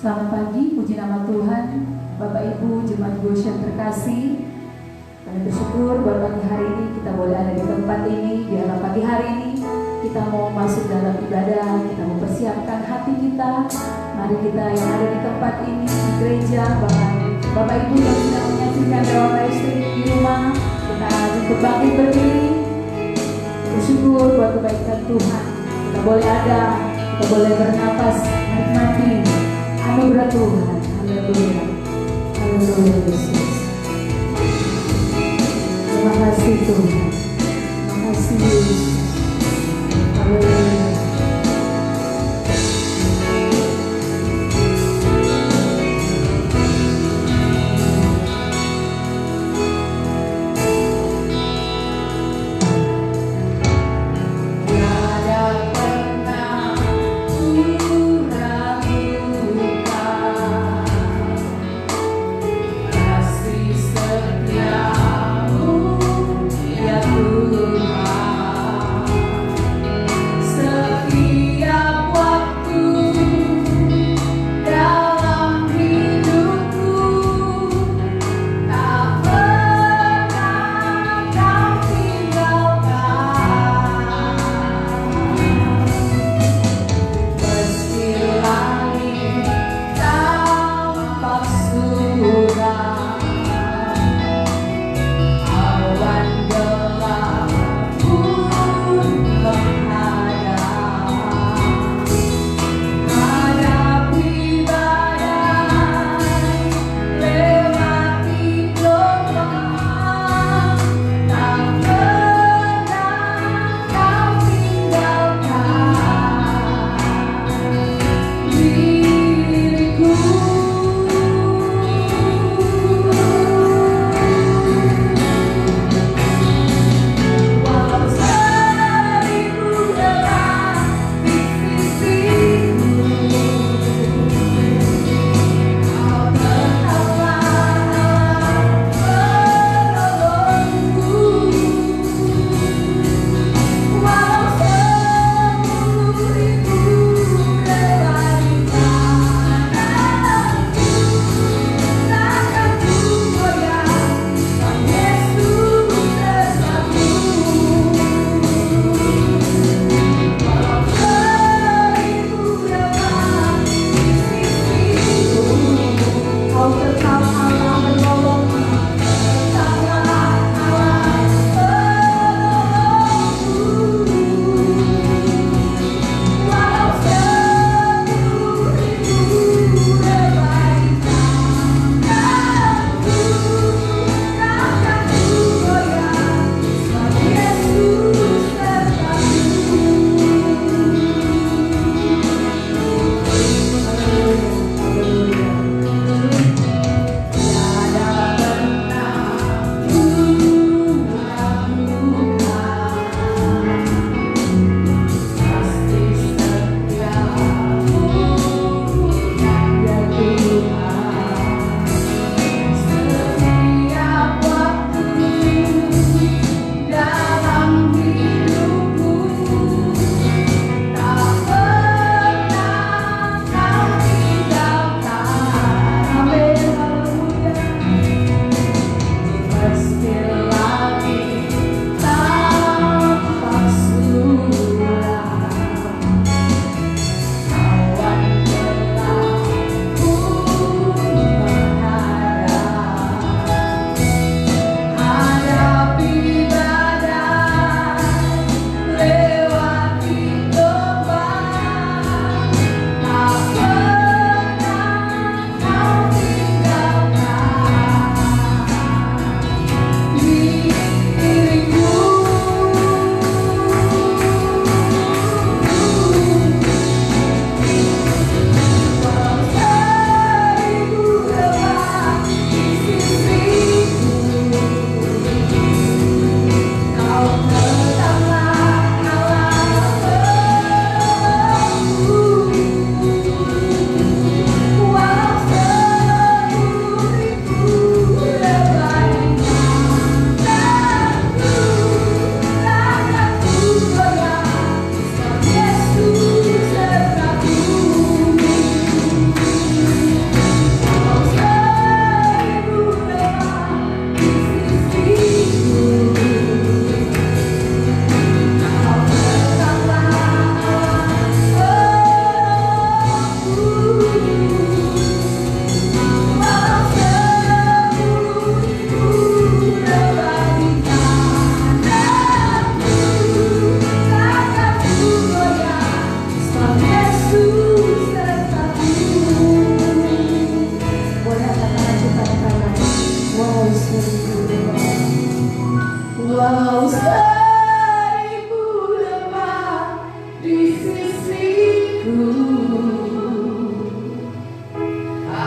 Selamat pagi, puji nama Tuhan. Bapak Ibu jemaat Goshen terkasih, kami bersyukur buat pagi hari ini kita boleh ada di tempat ini. Biarlah pagi hari ini kita mau masuk dalam ibadah, kita mau persiapkan hati kita. Mari kita yang ada di tempat ini di gereja, Bapak Ibu yang sedang menyaksikan lewat live stream di rumah, kita cukup bangkit berdiri, bersyukur buat kebaikan Tuhan. Kita boleh ada, kita boleh bernapas, menikmati anugerah Tuhan. Haleluya, haleluya Yesus. Terima kasih Tuhan, terima kasih Yesus. Haleluya. Setiamu ya Tuhan.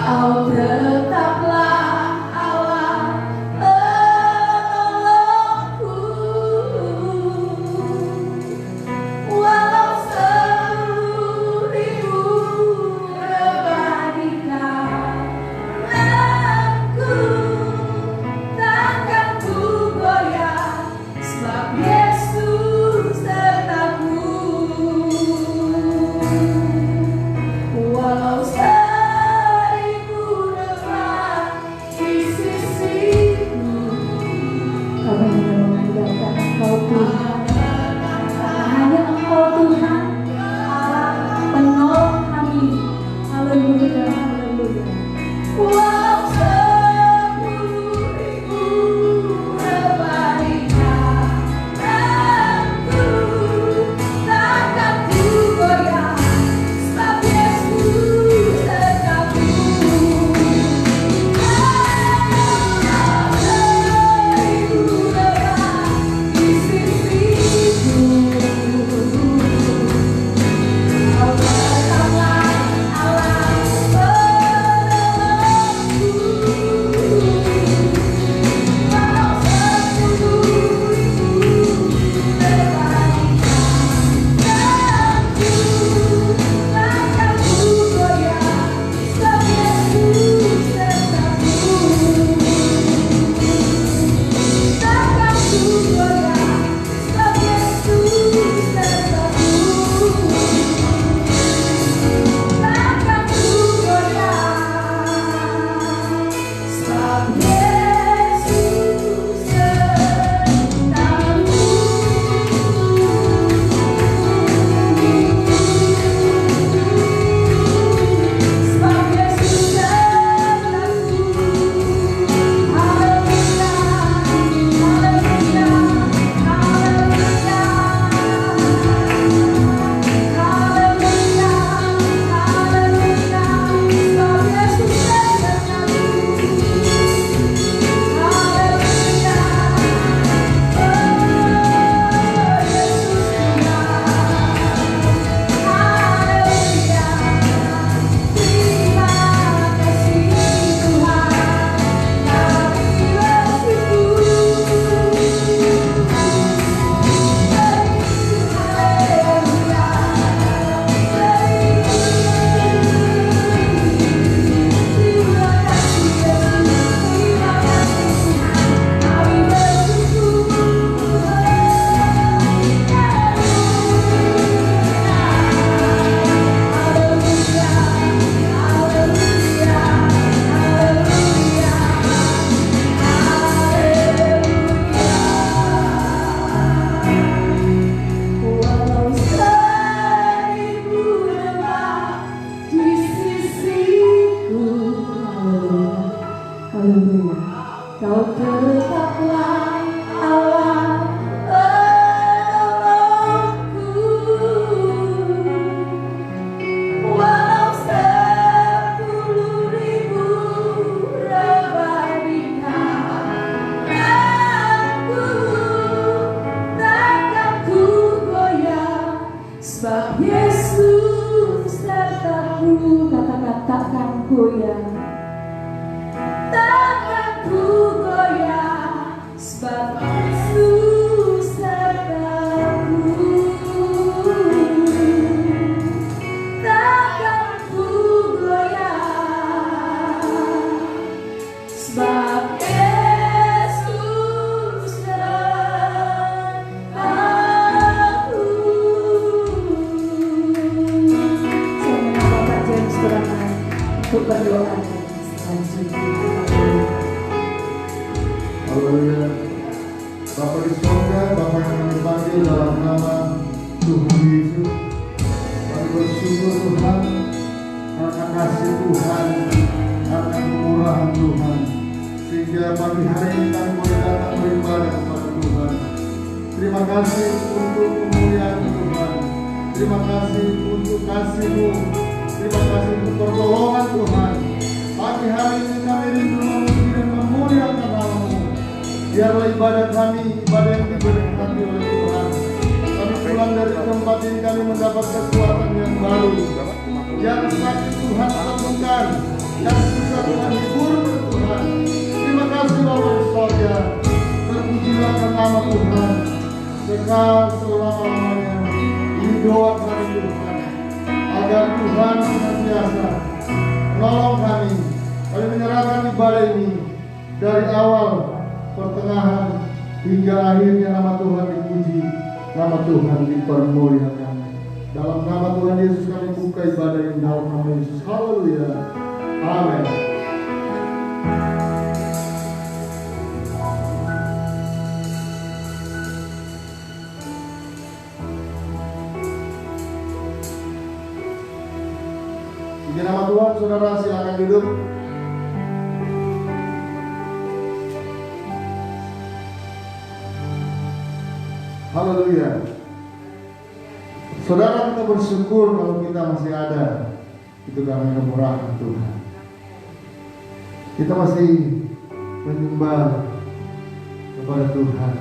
Kau tetaplah Allah penolongku, walau seluruh ribu berbandingkanku, takkan ku goyah sebab Yesus sertaku. Walau seribu debat di sisiku, kami hanya mengandalkan Engkau Tuhan. Hanya Engkau Tuhan, Allah penolong kami. Haleluya, haleluya. Walau sepuluh ribu berbandingkanku, takkan ku goyah sebab Yesus sertaku. Walau seribu debat di sisiku, Kau tetaplah Allah penolongku. Walau sepuluh ribu berbandingkanku, takkan ku goyah sebab Yesus sertaku. Takkan ku goyah sebab Yesus sertaku. Takkan ku goyah sebab Yesus sertaku. Sebab Yesus sertaku. Haleluya, haleluya, haleluya. Haleluya, haleluya. Sebab Yesus sertaku. Haleluya. Oh Yesus Tuhan. Haleluya. Terima kasih Tuhan, kami bersyukur. Haleluya. Terima kasih Yesus, terima kasih Tuhan, kami bersyukur. Haleluya, haleluya, haleluya, walau seribu debat di sisiku. Haleluya, Kau tetaplah Allah penolongku. Walau sepuluh ribu berbandingkanku, takkan ku goyah sebab Yesus sertaku. Katakan takkan goyah, takkan ku goyah sebab Yesus sertaku. Takkan ku goyah sebab Yesus sertaku. Saya menambahkan James Turangan untuk berdoa selanjutnya. Haleluya. Bapa di surga, Bapa yang kami panggil dalam nama Tuhan Yesus, kami bersyukur Tuhan karena kasih Tuhan, karena kemurahan Tuhan, sehingga pagi hari ini kami boleh datang beribadah kepada Tuhan. Terima kasih untuk kemuliaan Tuhan, terima kasih untuk kasih-Mu, terima kasih untuk pertolongan Tuhan. Pagi hari ini kami rindu memuji dan memuliakan nama-Mu. Biarlah ibadah kami, ibadah yang diberkati oleh Tuhan. Kami pulang dari tempat ini, kami mendapat kekuatan yang baru. yang sakit Tuhan sembuhkan, yang susah Tuhan hibur Tuhan. Terima kasih Bapa di sorga. Terpujilah nama Tuhan sekal selama-lamanya. Ini doa kami Tuhan, agar Tuhan senantiasa menolong kami. Kami menyerahkan ibadah ini dari awal, pertengahan, hingga akhirnya. Nama Tuhan dipuji, nama Tuhan dipermuliakan. Dalam nama Tuhan Yesus kami buka ibadah ini dalam nama Yesus. Haleluya. Amin. Di nama Tuhan, saudara silakan duduk. Haleluya. Saudara, kita bersyukur kalau kita masih ada. Itu karena kemurahan Tuhan. Kita masih menyembah kepada Tuhan.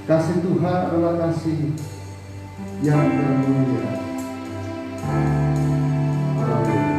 Kasih Tuhan adalah kasih yang termulia. Haleluya.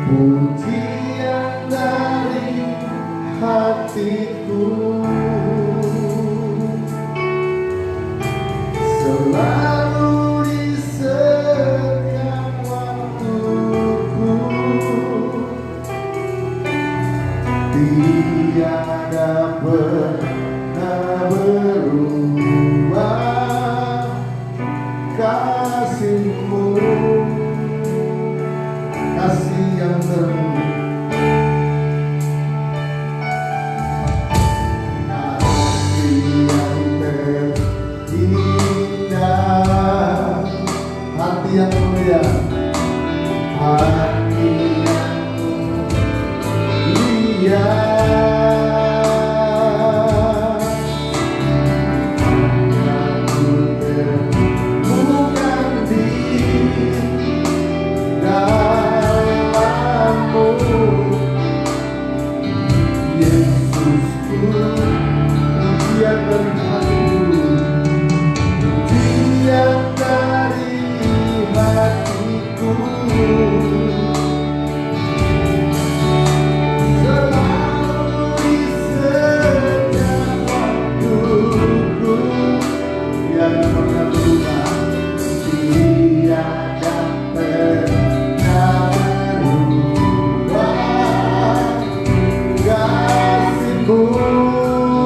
Pujian dari hatiku selalu di setiap waktuku, tiada pernah berubah kasih-Mu, kasih yang termulia, kasih yang terindah, hati yang mulia, hati yang mulia. Kasih-Mu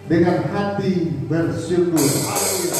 dengan hati bersyukur. Haleluya.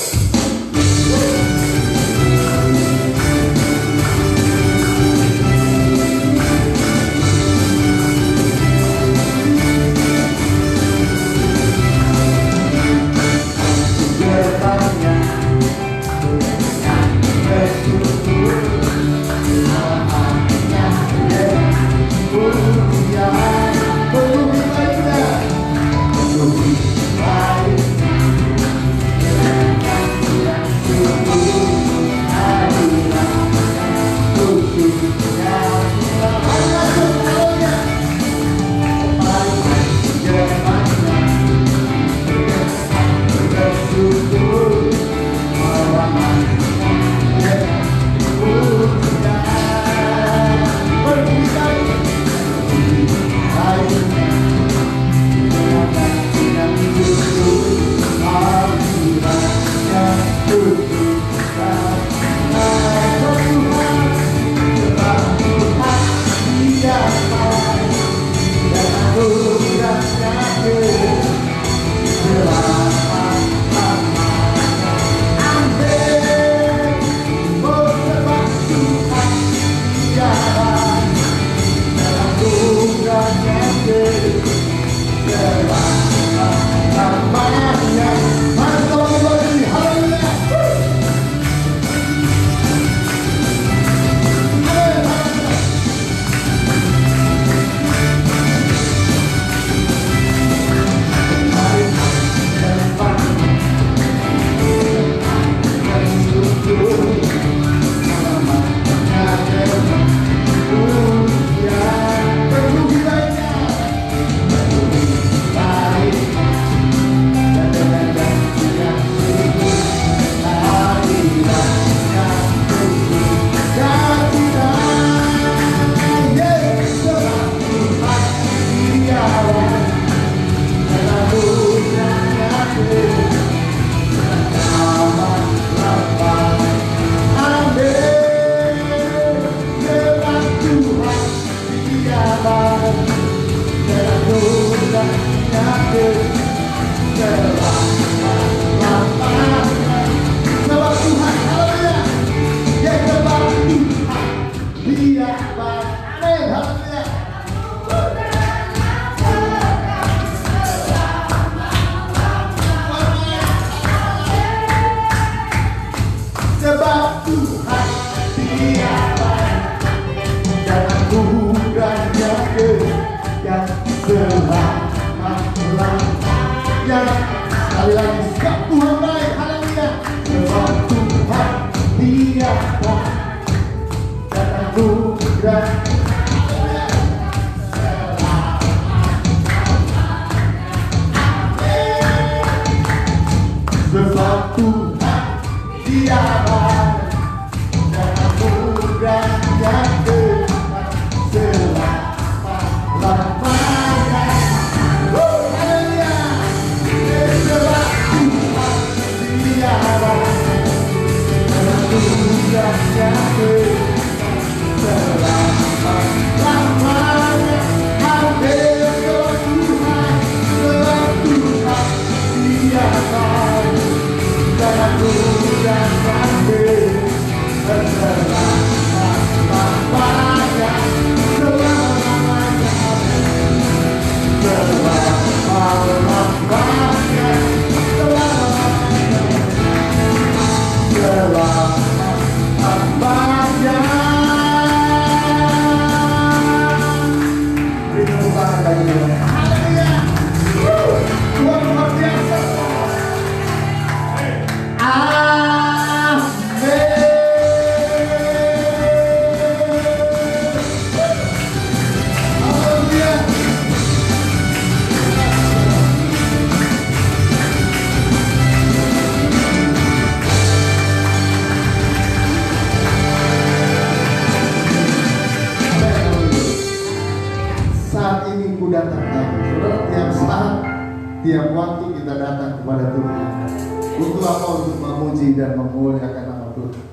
Tiap waktu kita datang kepada Tuhan. Untuk apa? Untuk memuji dan memuliakan nama Tuhan.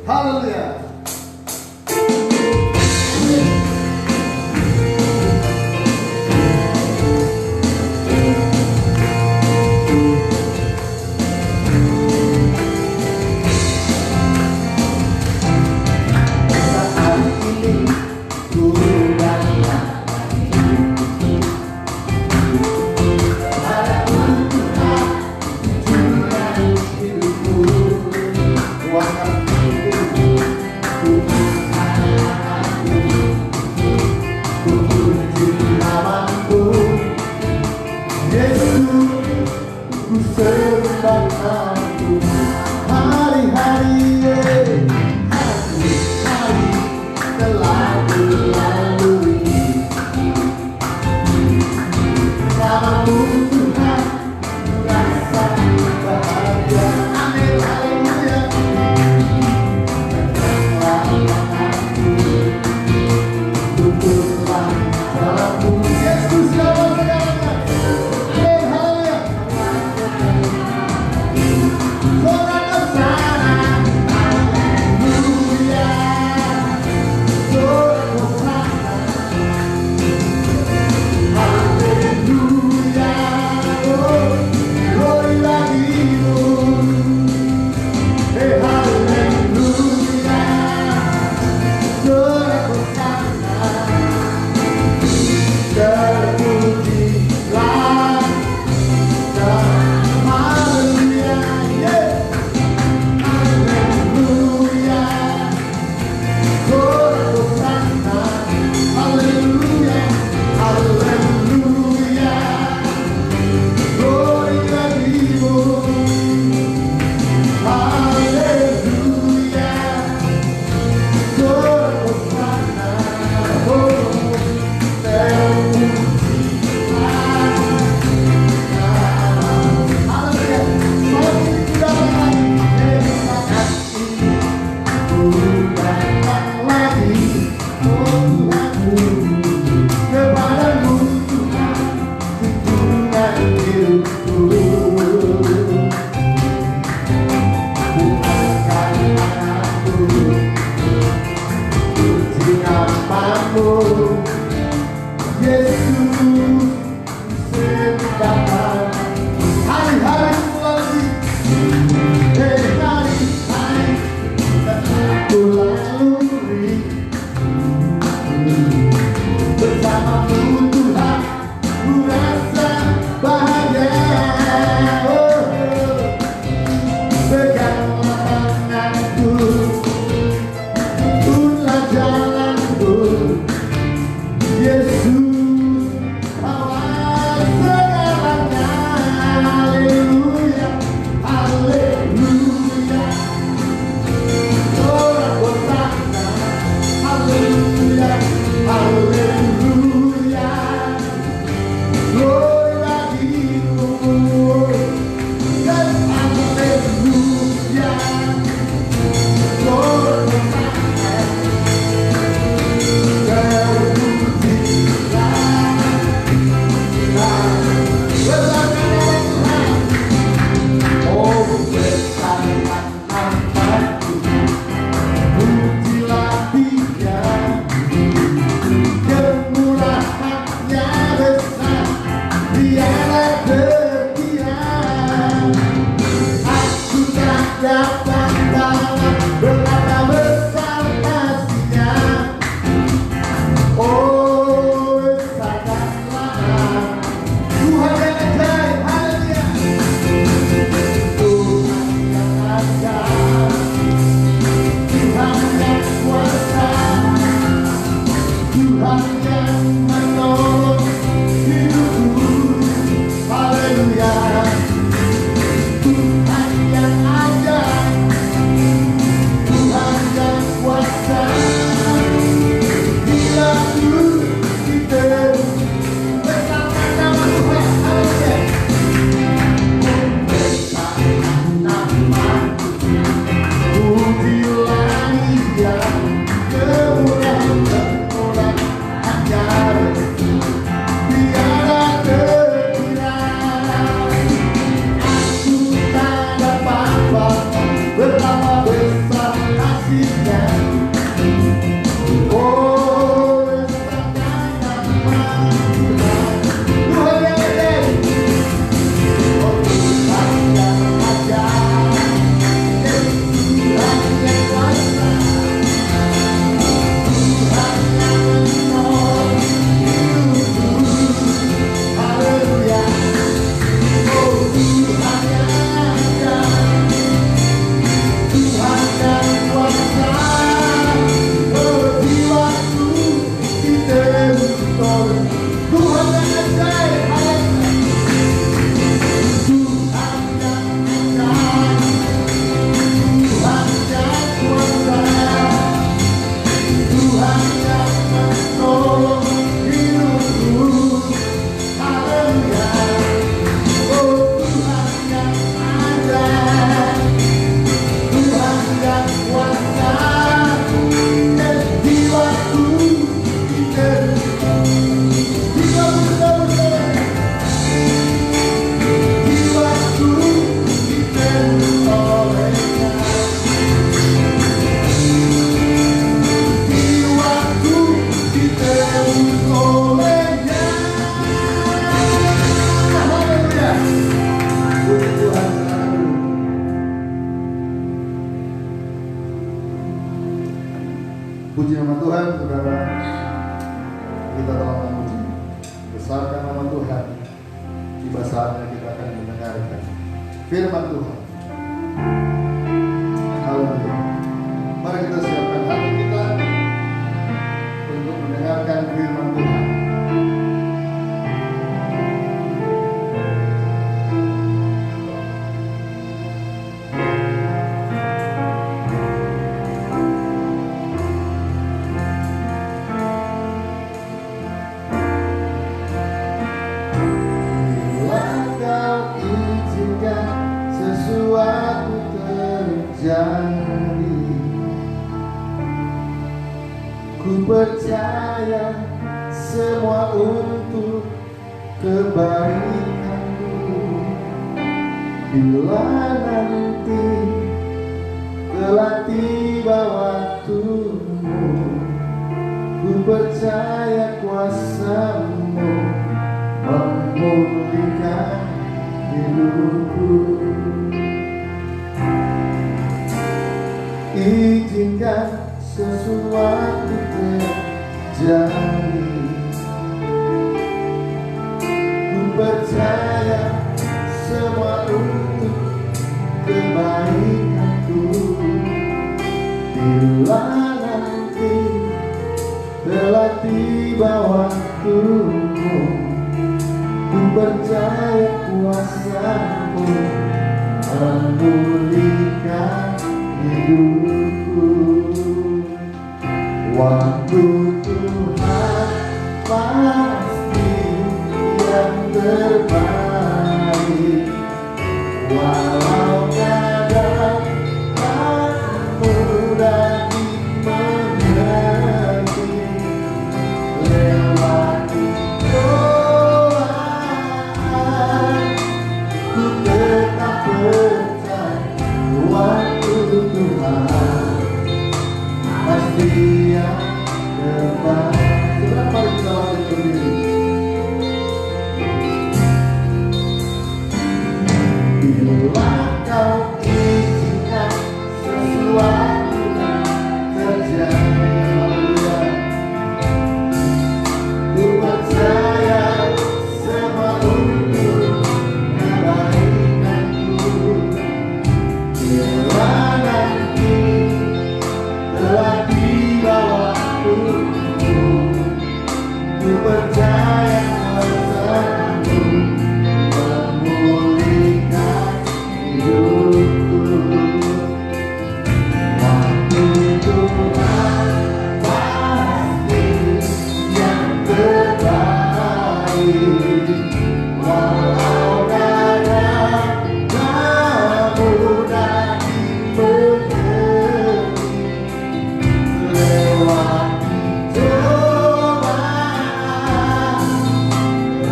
Haleluya. Yesus sembahkan. Hari-hari melalui hari-hari aku lalui bersamamu Tuhan, ku rasa bahagia. Oh, peganglah tanganku, tuntunlah jalanku, Yesus awal segalanya. Haleluya, haleluya. Orang Hosana, haleluya, haleluya. Glory bagimu, dan haleluya. Glory Hosana, dapat banget berkata besar kasihnya. Oh, sangatlah Tuhan yang ajaib, haleluya. Tuhan yang ajaib, Tuhan yang kuasa, Tuhan yang menolong hidupku, haleluya. Tuhan yang ajaib, Tuhan yang kuasa, bila ku kita bersama nama Tuhan, haleluya. Bersama nama pujilah Dia, kemurahan kemurahannya tiada terkira. Aku tak dapat bahkan betapa besar kasihnya. Oh, besarnya nama Tuhan, Tuhan yang ajaib. Oh, Tuhan yang ajaib, Tuhan yang kuasa, Tuhan yang menolong hidupku, haleluya. Oh, Tuhan yang ajaib, Tuhan yang kuasa, oh, jiwaku ditentukan. Tuhan yang ajaib, haleluya. Tuhan yang ajaib, Tuhan yang kuasa, Tuhan yang menolong hidupku, haleluya. Oh, Tuhan yang ajaib, Tuhan yang kuasa, dan jiwaku ditentukan. Jiwaku ditentukan, jiwaku ditentukan olehnya. Jiwaku ditentukan olehnya. Haleluya. Puji Tuhan, haleluya. Puji nama Tuhan, saudara. Kita telah memuji, besarkan nama Tuhan. Tiba saatnya kita akan mendengarkan firman Tuhan. Haleluya. Mari kita siapkan hati kita untuk mendengarkan firman Tuhan. Bila Kau izinkan sesuatu terjadi, ku percaya semua untuk kebaikanmu. Bila nanti telah tiba waktumu, ku Ku percaya kuasa-Mu memulihkan hidupku. Izinkan sesuatu terjadi. Ku percaya semua untuk kebaikanku. Bila nanti telah tiba waktumu, ku percaya kuasa-Mu memulihkan hidupku. Waktu Tuhan pasti yang terbaik, walau kadang tak mudah dimengerti. Lewati doa, ku tetap percaya waktu Tuhan pasti yang terbaik. Seberapa kita wajib berdiri? Bila Kau izinkan sesuatu terjadi, ku percaya semua untuk kebaikanku. Bila nanti telah tiba waktumu, ku percaya kuasa-Mu memulihkan hidupku. Waktu Tuhan pasti yang terbaik, walau kadang tak mudah dimengerti. Lewati cobaan,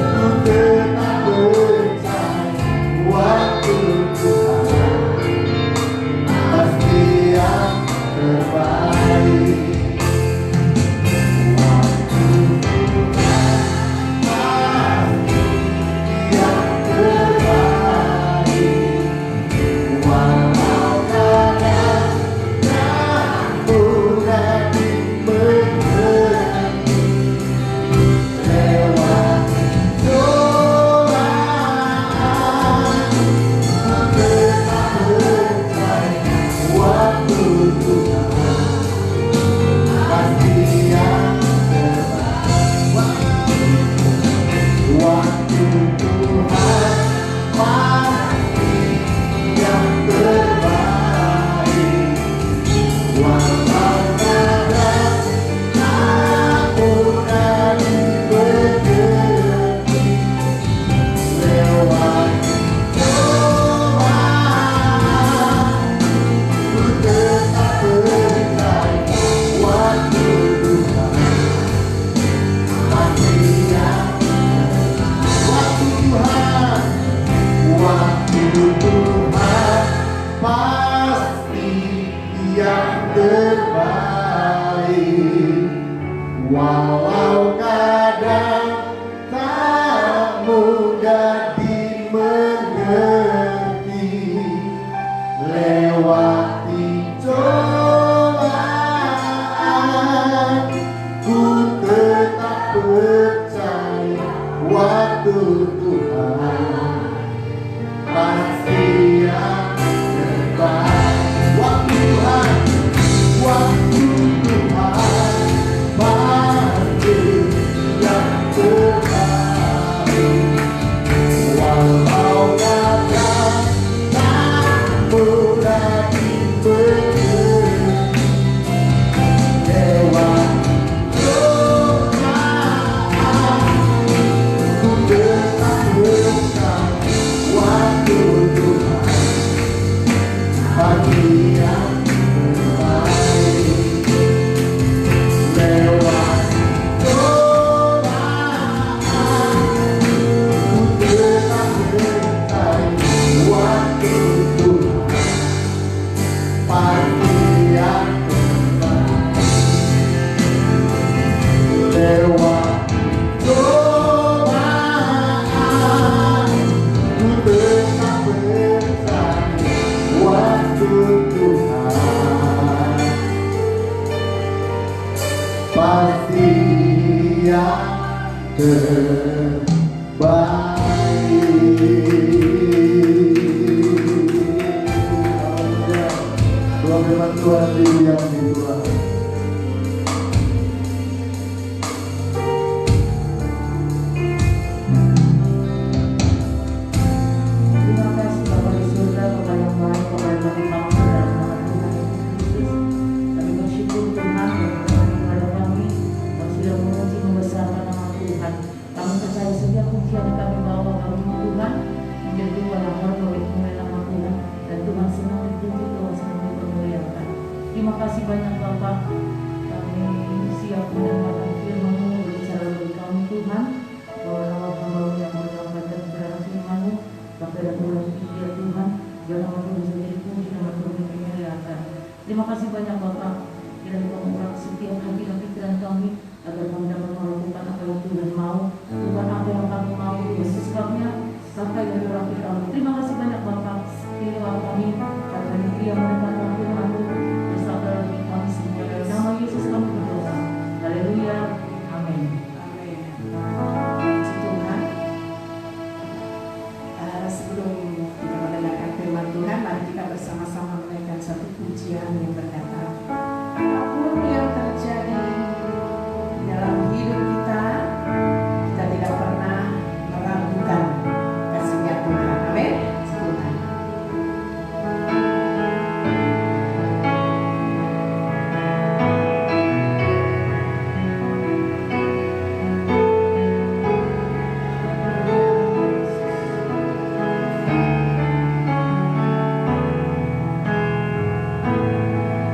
ku tetap percaya waktu Tuhan pasti yang terbaik. Waktu Tuhan pasti yang terbaik, walau kadang tak mudah dimengerti. Lewati cobaan, ku tetap percaya waktu Tuhan pasti yang terbaik. Waktu Tuhan pasti yang terbaik, walau kadang tak mudah dimengerti. Lewati cobaan, ku tetap percaya waktu Tuhan pasti yang waktu Tuhan pasti yang terbaik, walau kadang tak mudah dimengerti. Lewati cobaan, ku tetap percaya waktu Tuhan pasti yang terbaik. Waktu Tuhan pasti yang terbaik, walau kadang tak mudah dimengerti. Lewati cobaan, ku tetap percaya Doa firman Tuhan didiami Tuhan. Terima kasih Bapa di surga, Bapa yang baik, Bapa yang bagi kami dalam nama Tuhan Yesus. Kami bersyukur Tuhan kepada kami yang sudah memuji membesarkan nama Tuhan. Kami percaya setiap pujian yang kami bawa kami Tuhan menjadi Tuhan yang hormat bagi kemuliaan nama Tuhan, dan Tuhan senang dipuji, Tuhan senang dipermuliakan. Terima kasih banyak Bapa. Kami siap mendengarkan firman-Mu berbicara bagi kami Tuhan. Bahwa nama hamba yang berdoa dan berdoa firman-Mu Bapak dan Tuhan ya Tuhan, biar nama Tuhan bisa jadi puji, nama Tuhan dimuliakan. Terima kasih banyak Bapak. Kiranya Kau mengurang setiap hati dan pikiran kami agar kami dapat melakukan apa yang Tuhan mau, bukan apa yang kami mau. Sebabnya sampai dari orang kami. Terima kasih banyak Bapak. Kiranya kami akan dia mendengarkan firman-Mu bersama dengan kami semua. Dalam nama Yesus kami berdoa. Haleluya. Amin. Amin. Puji Tuhan. Sebelum kita mendengarkan firman Tuhan, mari kita bersama-sama menaikkan satu pujian yang berkata, apapun yang terjadi dalam hidup kita, kita tidak pernah meragukan kasih-Nya Tuhan. Amin. Tuhan.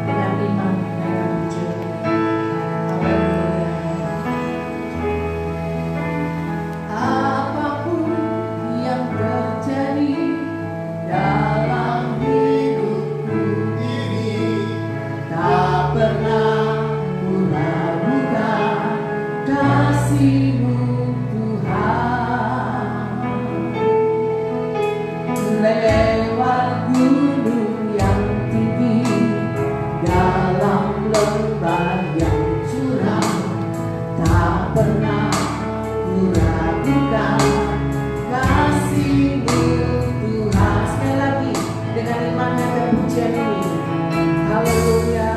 Dengan iman naikkan pujian. Haleluya. Apapun yang terjadi dalam hidupku ini, tak pernah ku ragukan kasih-Mu Tuhan. Lewat gunung yang tinggi, dalam lembah yang curam, tak pernah ku ragukan kasih-Mu Tuhan. Sekali lagi dengan iman dan pujian ini. Haleluya.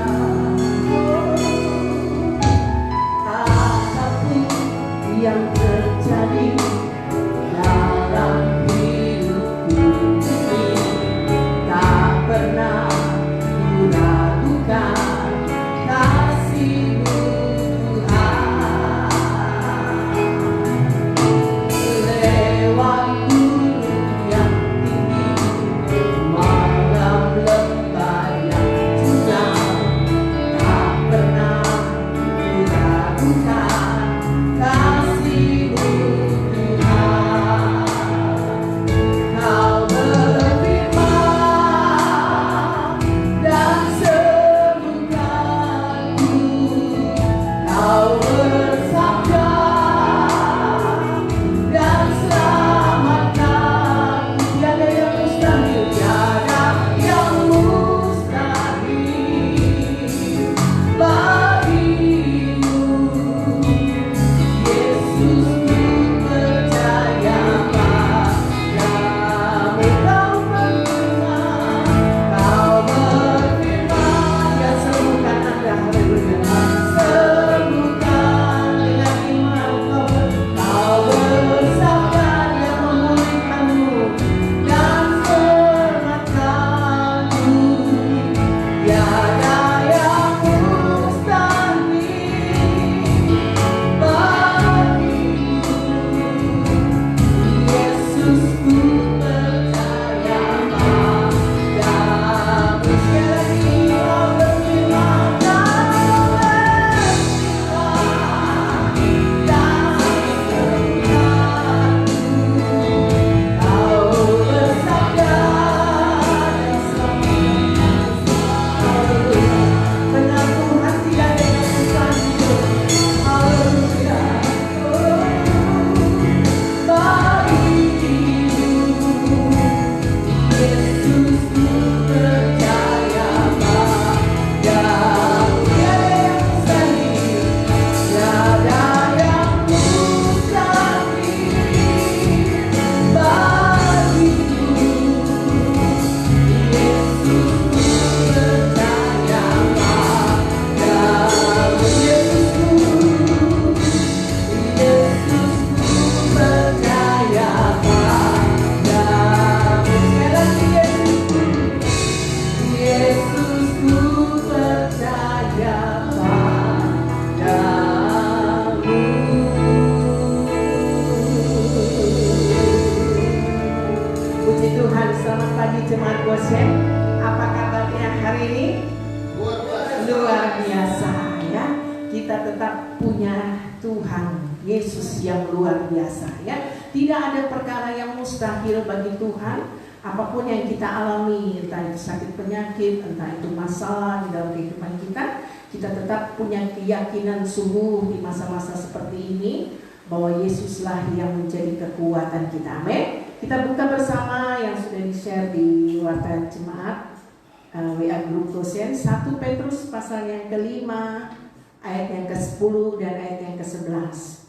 Apapun yang terjadi dalam hidupku ini, tak pernah ku ragukan kasih-Mu Tuhan. Lewat gunung yang tinggi, malam lembah yang curam, tak pernah ku ragukan kasih-Mu Yesus yang luar biasa ya. Tidak ada perkara yang mustahil bagi Tuhan. Apapun yang kita alami, entah itu sakit penyakit, entah itu masalah di dalam kehidupan kita, kita tetap punya keyakinan sungguh di masa-masa seperti ini bahwa Yesuslah yang menjadi kekuatan kita. Amin. Kita buka bersama yang sudah di-share di Warta Jemaat WA Grup Dosen, 1 Petrus pasal yang ke-5 ayat yang ke-10 dan ayat yang ke-11.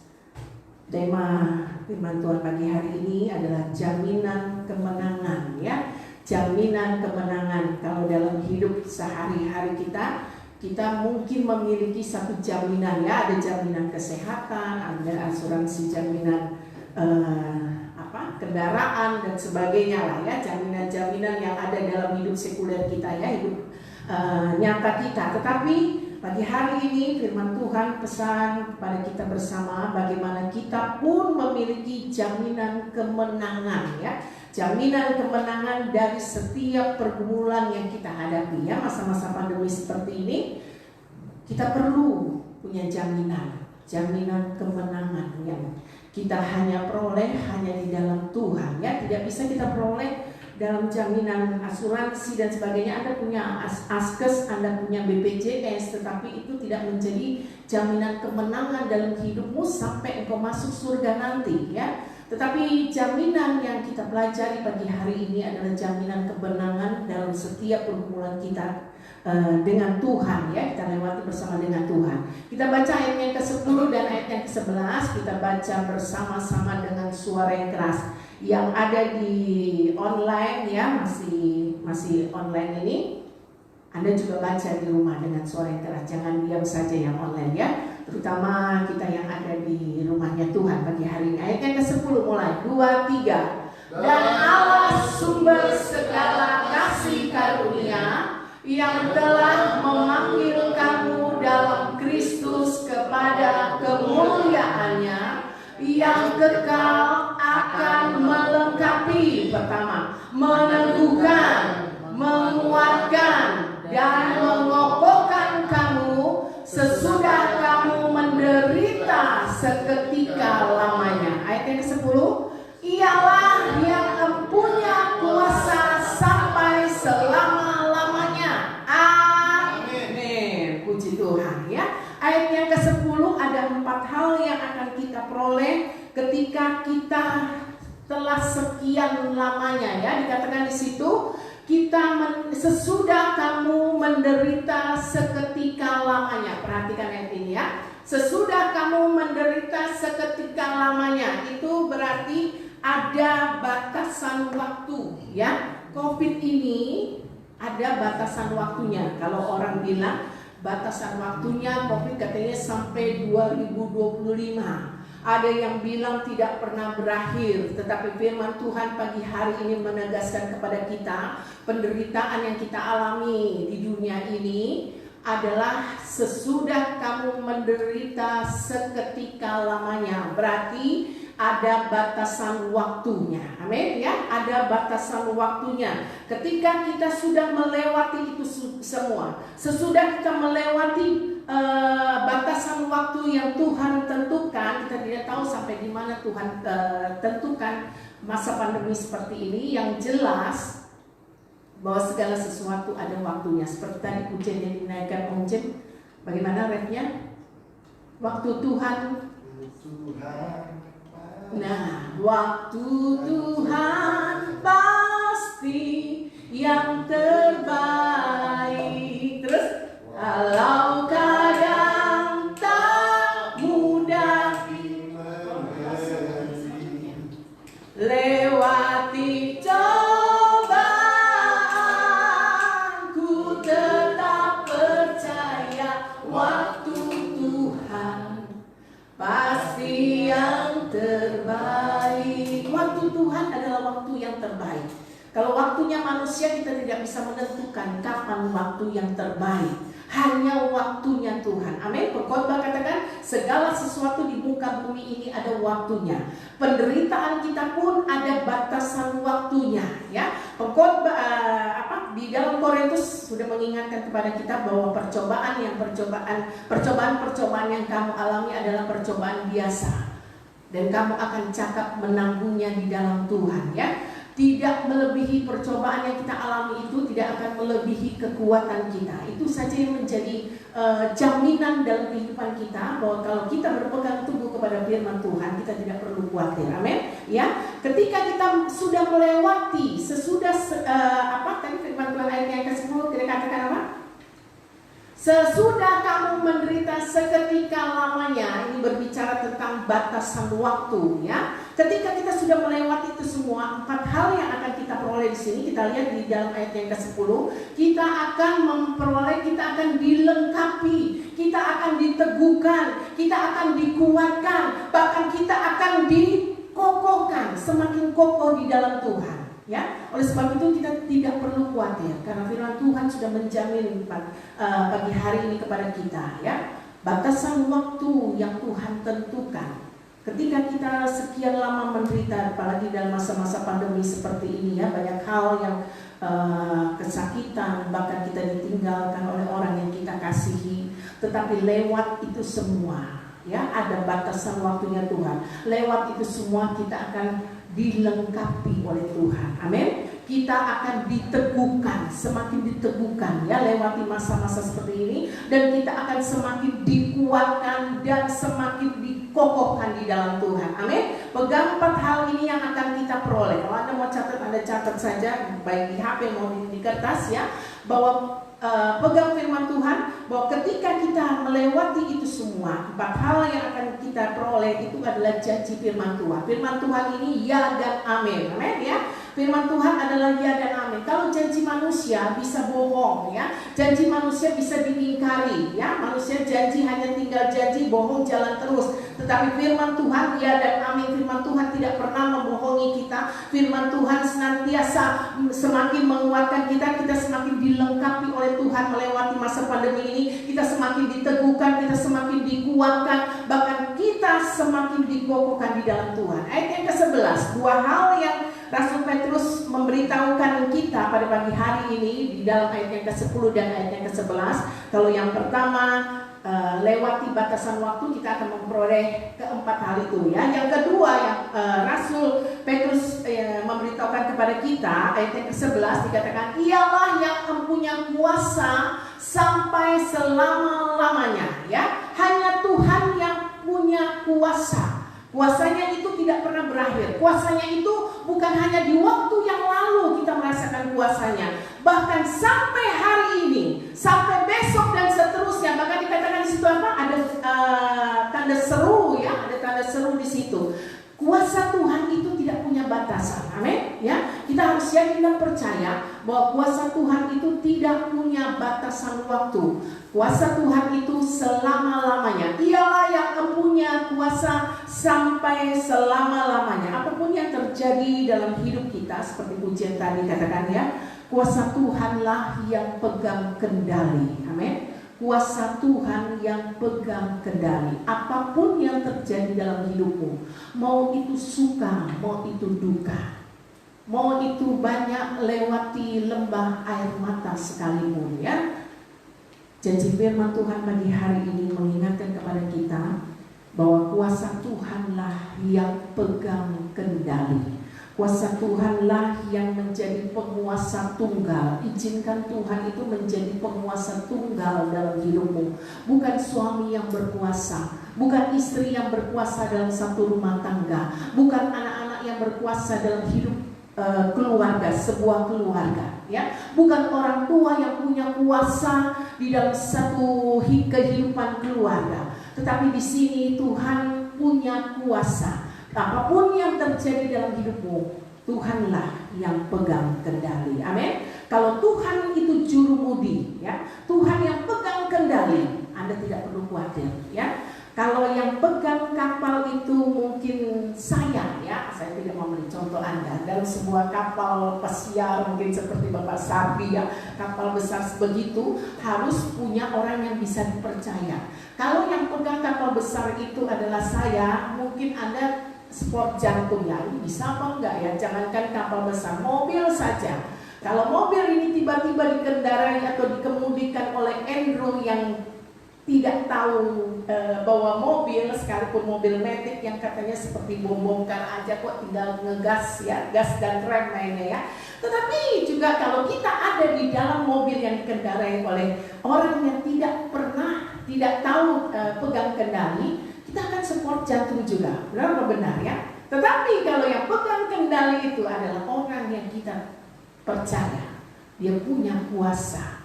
Tema firman Tuhan pagi hari ini adalah jaminan kemenangan ya. Jaminan kemenangan. Kalau dalam hidup sehari-hari kita mungkin memiliki satu jaminan ya. Ada jaminan kesehatan, ada asuransi jaminan kendaraan dan sebagainya lah ya. Jaminan-jaminan yang ada dalam hidup sekuler kita ya, hidup nyata kita. Tetapi pagi hari ini firman Tuhan pesan kepada kita bersama bagaimana kita pun memiliki jaminan kemenangan ya. Jaminan kemenangan dari setiap pergumulan yang kita hadapi ya. Masa-masa pandemi seperti ini kita perlu punya jaminan kemenangan yang kita hanya peroleh hanya di dalam Tuhan ya. Tidak bisa kita peroleh dalam jaminan asuransi dan sebagainya. Anda punya Askes, Anda punya BPJS, tetapi itu tidak menjadi jaminan kemenangan dalam hidupmu sampai engkau masuk surga nanti ya. Tetapi jaminan yang kita pelajari pagi hari ini adalah jaminan kemenangan dalam setiap pergumulan kita dengan Tuhan ya. Kita lewati bersama dengan Tuhan. Kita baca ayat yang ke-10 dan ayat yang ke-11. Kita baca bersama-sama dengan suara yang keras. Yang ada di online ya, masih online ini, Anda juga baca di rumah dengan suara yang keras. Jangan diam saja yang online ya. Terutama kita yang ada di rumahnya Tuhan pagi hari ini. Ayat yang ke-10 mulai 2, 3. Dan Allah sumber segala kasih karunia yang telah memanggil kamu dalam Kristus kepada kemuliaannya yang kekal akan melengkapi, pertama, meneguhkan, menguatkan, dan mengokohkan kamu sesudah kamu menderita seketika lamanya. Ayat yang ke-10, ialah yang mempunyai kuasa sampai selama-lamanya. Amin. Puji Tuhan ya. Ayat yang ke-10 ada 4 hal yang akan kita peroleh ketika kita telah sekian lamanya ya. Dikatakan di situ sesudah kamu menderita seketika lamanya. Perhatikan ayat ini ya. Sesudah kamu menderita seketika lamanya, itu berarti ada batasan waktu ya. Covid ini ada batasan waktunya. Kalau orang bilang batasan waktunya Covid katanya sampai 2025. Ada yang bilang tidak pernah berakhir. Tetapi firman Tuhan pagi hari ini menegaskan kepada kita, penderitaan yang kita alami di dunia ini adalah sesudah kamu menderita seketika lamanya. Berarti ada batasan waktunya. Amin ya, ada batasan waktunya. Ketika kita sudah melewati itu semua, sesudah kita melewati batasan waktu yang Tuhan tentukan, kita tidak tahu sampai di mana Tuhan tentukan masa pandemi seperti ini. Yang jelas bahwa segala sesuatu ada waktunya. Seperti tadi pujian yang dinaikkan Om Jim, bagaimana refnya? Waktu Tuhan. Nah, waktu Tuhan pasti yang terbaik. Terus, kalau kadang tak mudah lewati cobaan, ku tetap percaya waktu Tuhan pasti yang terbaik. Waktu Tuhan adalah waktu yang terbaik. Kalau waktunya manusia, kita tidak bisa menentukan kapan waktu yang terbaik. Hanya waktunya Tuhan. Amin. Pengkhotbah katakan segala sesuatu di muka bumi ini ada waktunya. Penderitaan kita pun ada batasan waktunya. Ya. Pengkhotbah di dalam Korintus sudah mengingatkan kepada kita bahwa percobaan yang kamu alami adalah percobaan biasa. dan kamu akan cakap menanggungnya di dalam Tuhan, ya. Tidak melebihi percobaan yang kita alami itu, tidak akan melebihi kekuatan kita. Itu saja yang menjadi jaminan dalam kehidupan kita, bahwa kalau kita berpegang teguh kepada firman Tuhan, kita tidak perlu khawatir. Amin. Ya, ketika kita sudah melewati sesudah apa tadi firman Tuhan ayat yang ke-10 kita katakan apa? Sesudah kamu menderita seketika lamanya, ini berbicara tentang batasan waktu, ya. Ketika kita sudah melewati itu semua, 4 hal yang akan kita peroleh di sini, kita lihat di dalam ayat yang ke-10, kita akan memperoleh, kita akan dilengkapi, kita akan diteguhkan, kita akan dikuatkan, bahkan kita akan dikokohkan, semakin kokoh di dalam Tuhan. Ya, oleh sebab itu kita tidak perlu khawatir karena firman Tuhan sudah menjamin pagi hari ini kepada kita, ya. Batasan waktu yang Tuhan tentukan. Ketika kita sekian lama menderita, apalagi dalam masa-masa pandemi seperti ini, ya, banyak hal yang kesakitan, bahkan kita ditinggalkan oleh orang yang kita kasihi, tetapi lewat itu semua, ya, ada batasan waktunya Tuhan. Lewat itu semua kita akan dilengkapi oleh Tuhan. Amin. Kita akan diteguhkan, semakin diteguhkan, ya, lewati masa-masa seperti ini, dan kita akan semakin dikuatkan dan semakin dikokohkan di dalam Tuhan. Amin. Pegang 4 hal ini yang akan kita peroleh. Kalau Anda mau catat, Anda catat saja, baik di HP maupun di kertas, ya, bahwa pegang firman Tuhan, bahwa ketika kita melewati itu semua, 4 hal yang akan kita peroleh itu adalah janji firman Tuhan. Firman Tuhan ini ya dan amin. Amin, ya. Firman Tuhan adalah ya dan amin. Kalau janji manusia bisa bohong, ya. Janji manusia bisa diingkari, ya. Manusia janji hanya tinggal janji, bohong jalan terus. Tetapi firman Tuhan ya dan amin. Firman Tuhan tidak pernah membohongi kita. Firman Tuhan senantiasa semakin menguatkan kita, kita semakin dilengkapi oleh Tuhan melewati masa pandemi ini. Kita semakin diteguhkan, kita semakin dikuatkan, bahkan kita semakin dikokohkan di dalam Tuhan. Ayat yang ke-11, 2 hal yang Rasul Petrus memberitahukan kita pada pagi hari ini di dalam ayat yang ke-10 dan ayat yang ke-11. Kalau yang pertama, lewati batasan waktu, kita akan memperoleh keempat hal itu, ya. Yang kedua yang Rasul Petrus memberitahukan kepada kita, ayat yang ke-11 dikatakan, ialah yang mempunyai kuasa sampai selama-lamanya, ya. Hanya Tuhan yang punya kuasa. Kuasanya itu tidak pernah berakhir. Kuasanya itu bukan hanya di waktu yang lalu kita merasakan kuasanya, bahkan sampai hari ini, sampai besok dan seterusnya. Bahkan dikatakan di situ apa? Ada tanda seru, ya, ada tanda seru di situ. Kuasa Tuhan itu tidak punya batasan. Amin, ya. Kita harus yakin dan percaya bahwa kuasa Tuhan itu tidak punya batasan waktu. Kuasa Tuhan itu selama-lamanya. Ialah yang mempunyai kuasa sampai selama-lamanya. Apapun yang terjadi dalam hidup kita, seperti pujian tadi katakan, ya, kuasa Tuhanlah yang pegang kendali. Amin. Kuasa Tuhan yang pegang kendali. Apapun yang terjadi dalam hidupmu, mau itu suka, mau itu duka, mau itu banyak lewati lembah air mata sekalipun, ya. Janji firman Tuhan pagi hari ini mengingatkan kepada kita bahwa kuasa Tuhanlah yang pegang kendali. Kuasa Tuhanlah yang menjadi penguasa tunggal. Izinkan Tuhan itu menjadi penguasa tunggal dalam hidupmu. Bukan suami yang berkuasa, bukan istri yang berkuasa dalam satu rumah tangga, bukan anak-anak yang berkuasa dalam hidup keluarga, sebuah keluarga, ya. Bukan orang tua yang punya kuasa di dalam satu kehidupan keluarga, tetapi di sini Tuhan punya kuasa. Apapun yang terjadi dalam hidupmu, Tuhanlah yang pegang kendali. Amin. Kalau Tuhan itu juru mudi, ya, Tuhan yang pegang kendali, Anda tidak perlu khawatir, ya. Kalau yang pegang kapal itu mungkin saya, ya, saya tidak mau memberi contoh Anda. Dalam sebuah kapal pesiar mungkin seperti Bapak Sabi, ya, kapal besar begitu, harus punya orang yang bisa dipercaya. Kalau yang pegang kapal besar itu adalah saya, mungkin Anda sport jantung, ya, ini bisa apa enggak, ya. Jangankan kapal besar, mobil saja. Kalau mobil ini tiba-tiba dikendarai atau dikemudikan oleh Andrew yang tidak tahu bawa mobil, sekalipun mobil metik yang katanya seperti bom-bom aja kok tinggal ngegas ya, gas dan rem mainnya ya. Tetapi juga kalau kita ada di dalam mobil yang dikendarai oleh orang yang tidak tahu pegang kendali, kita akan support jantung juga, benar atau benar ya? Tetapi kalau yang pegang kendali itu adalah orang yang kita percaya, dia punya kuasa,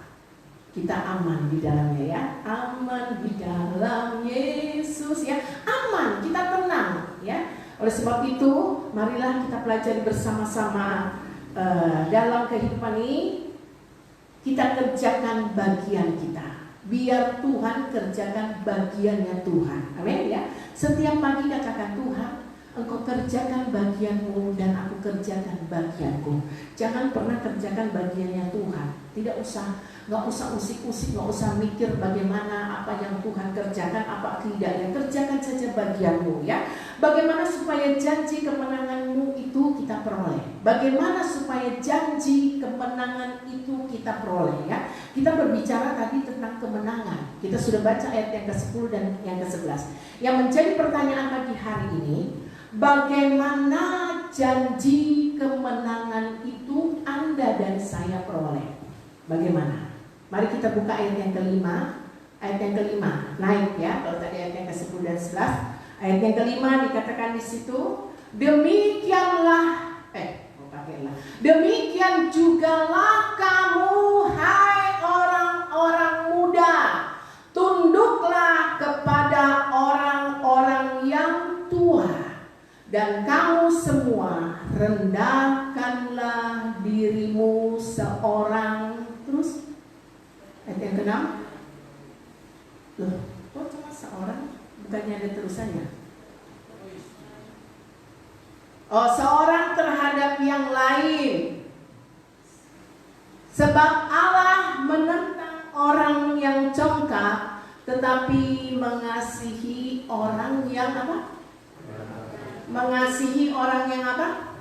kita aman di dalamnya ya, aman di dalam Yesus ya, aman, kita tenang ya. Oleh sebab itu, marilah kita pelajari bersama-sama dalam kehidupan ini, kita kerjakan bagian kita. Biar Tuhan kerjakan bagiannya Tuhan. Amin ya. Setiap pagi katakan, Tuhan, Engkau kerjakan bagianmu dan aku kerjakan bagianku. Jangan pernah kerjakan bagiannya Tuhan. Nggak usah usik-usik, nggak usah mikir bagaimana apa yang Tuhan kerjakan, apa tidak. Ya, kerjakan saja bagianmu ya. Bagaimana supaya janji kemenanganmu itu kita peroleh. Bagaimana supaya janji kemenangan itu kita peroleh ya. Kita berbicara tadi tentang kemenangan. Kita sudah baca ayat yang ke-10 dan yang ke-11. Yang menjadi pertanyaan pagi hari ini, bagaimana janji kemenangan itu Anda dan saya peroleh? Bagaimana? Mari kita buka ayat yang kelima. Ayat yang kelima naik ya. Kalau tadi ayat yang ke-10 dan 11, ayat yang kelima dikatakan di situ, demikian jugalah kamu, hai orang-orang muda, tunduklah kepada orang-orang yang tua, dan kamu semua rendahkanlah dirimu seorang. Terus ayat yang ke-6, loh, kok cuma seorang? Bukannya ada terusannya? Oh, seorang terhadap yang lain. Sebab Allah menentang orang yang congkak, tetapi mengasihi orang yang apa? Mengasihi orang yang apa?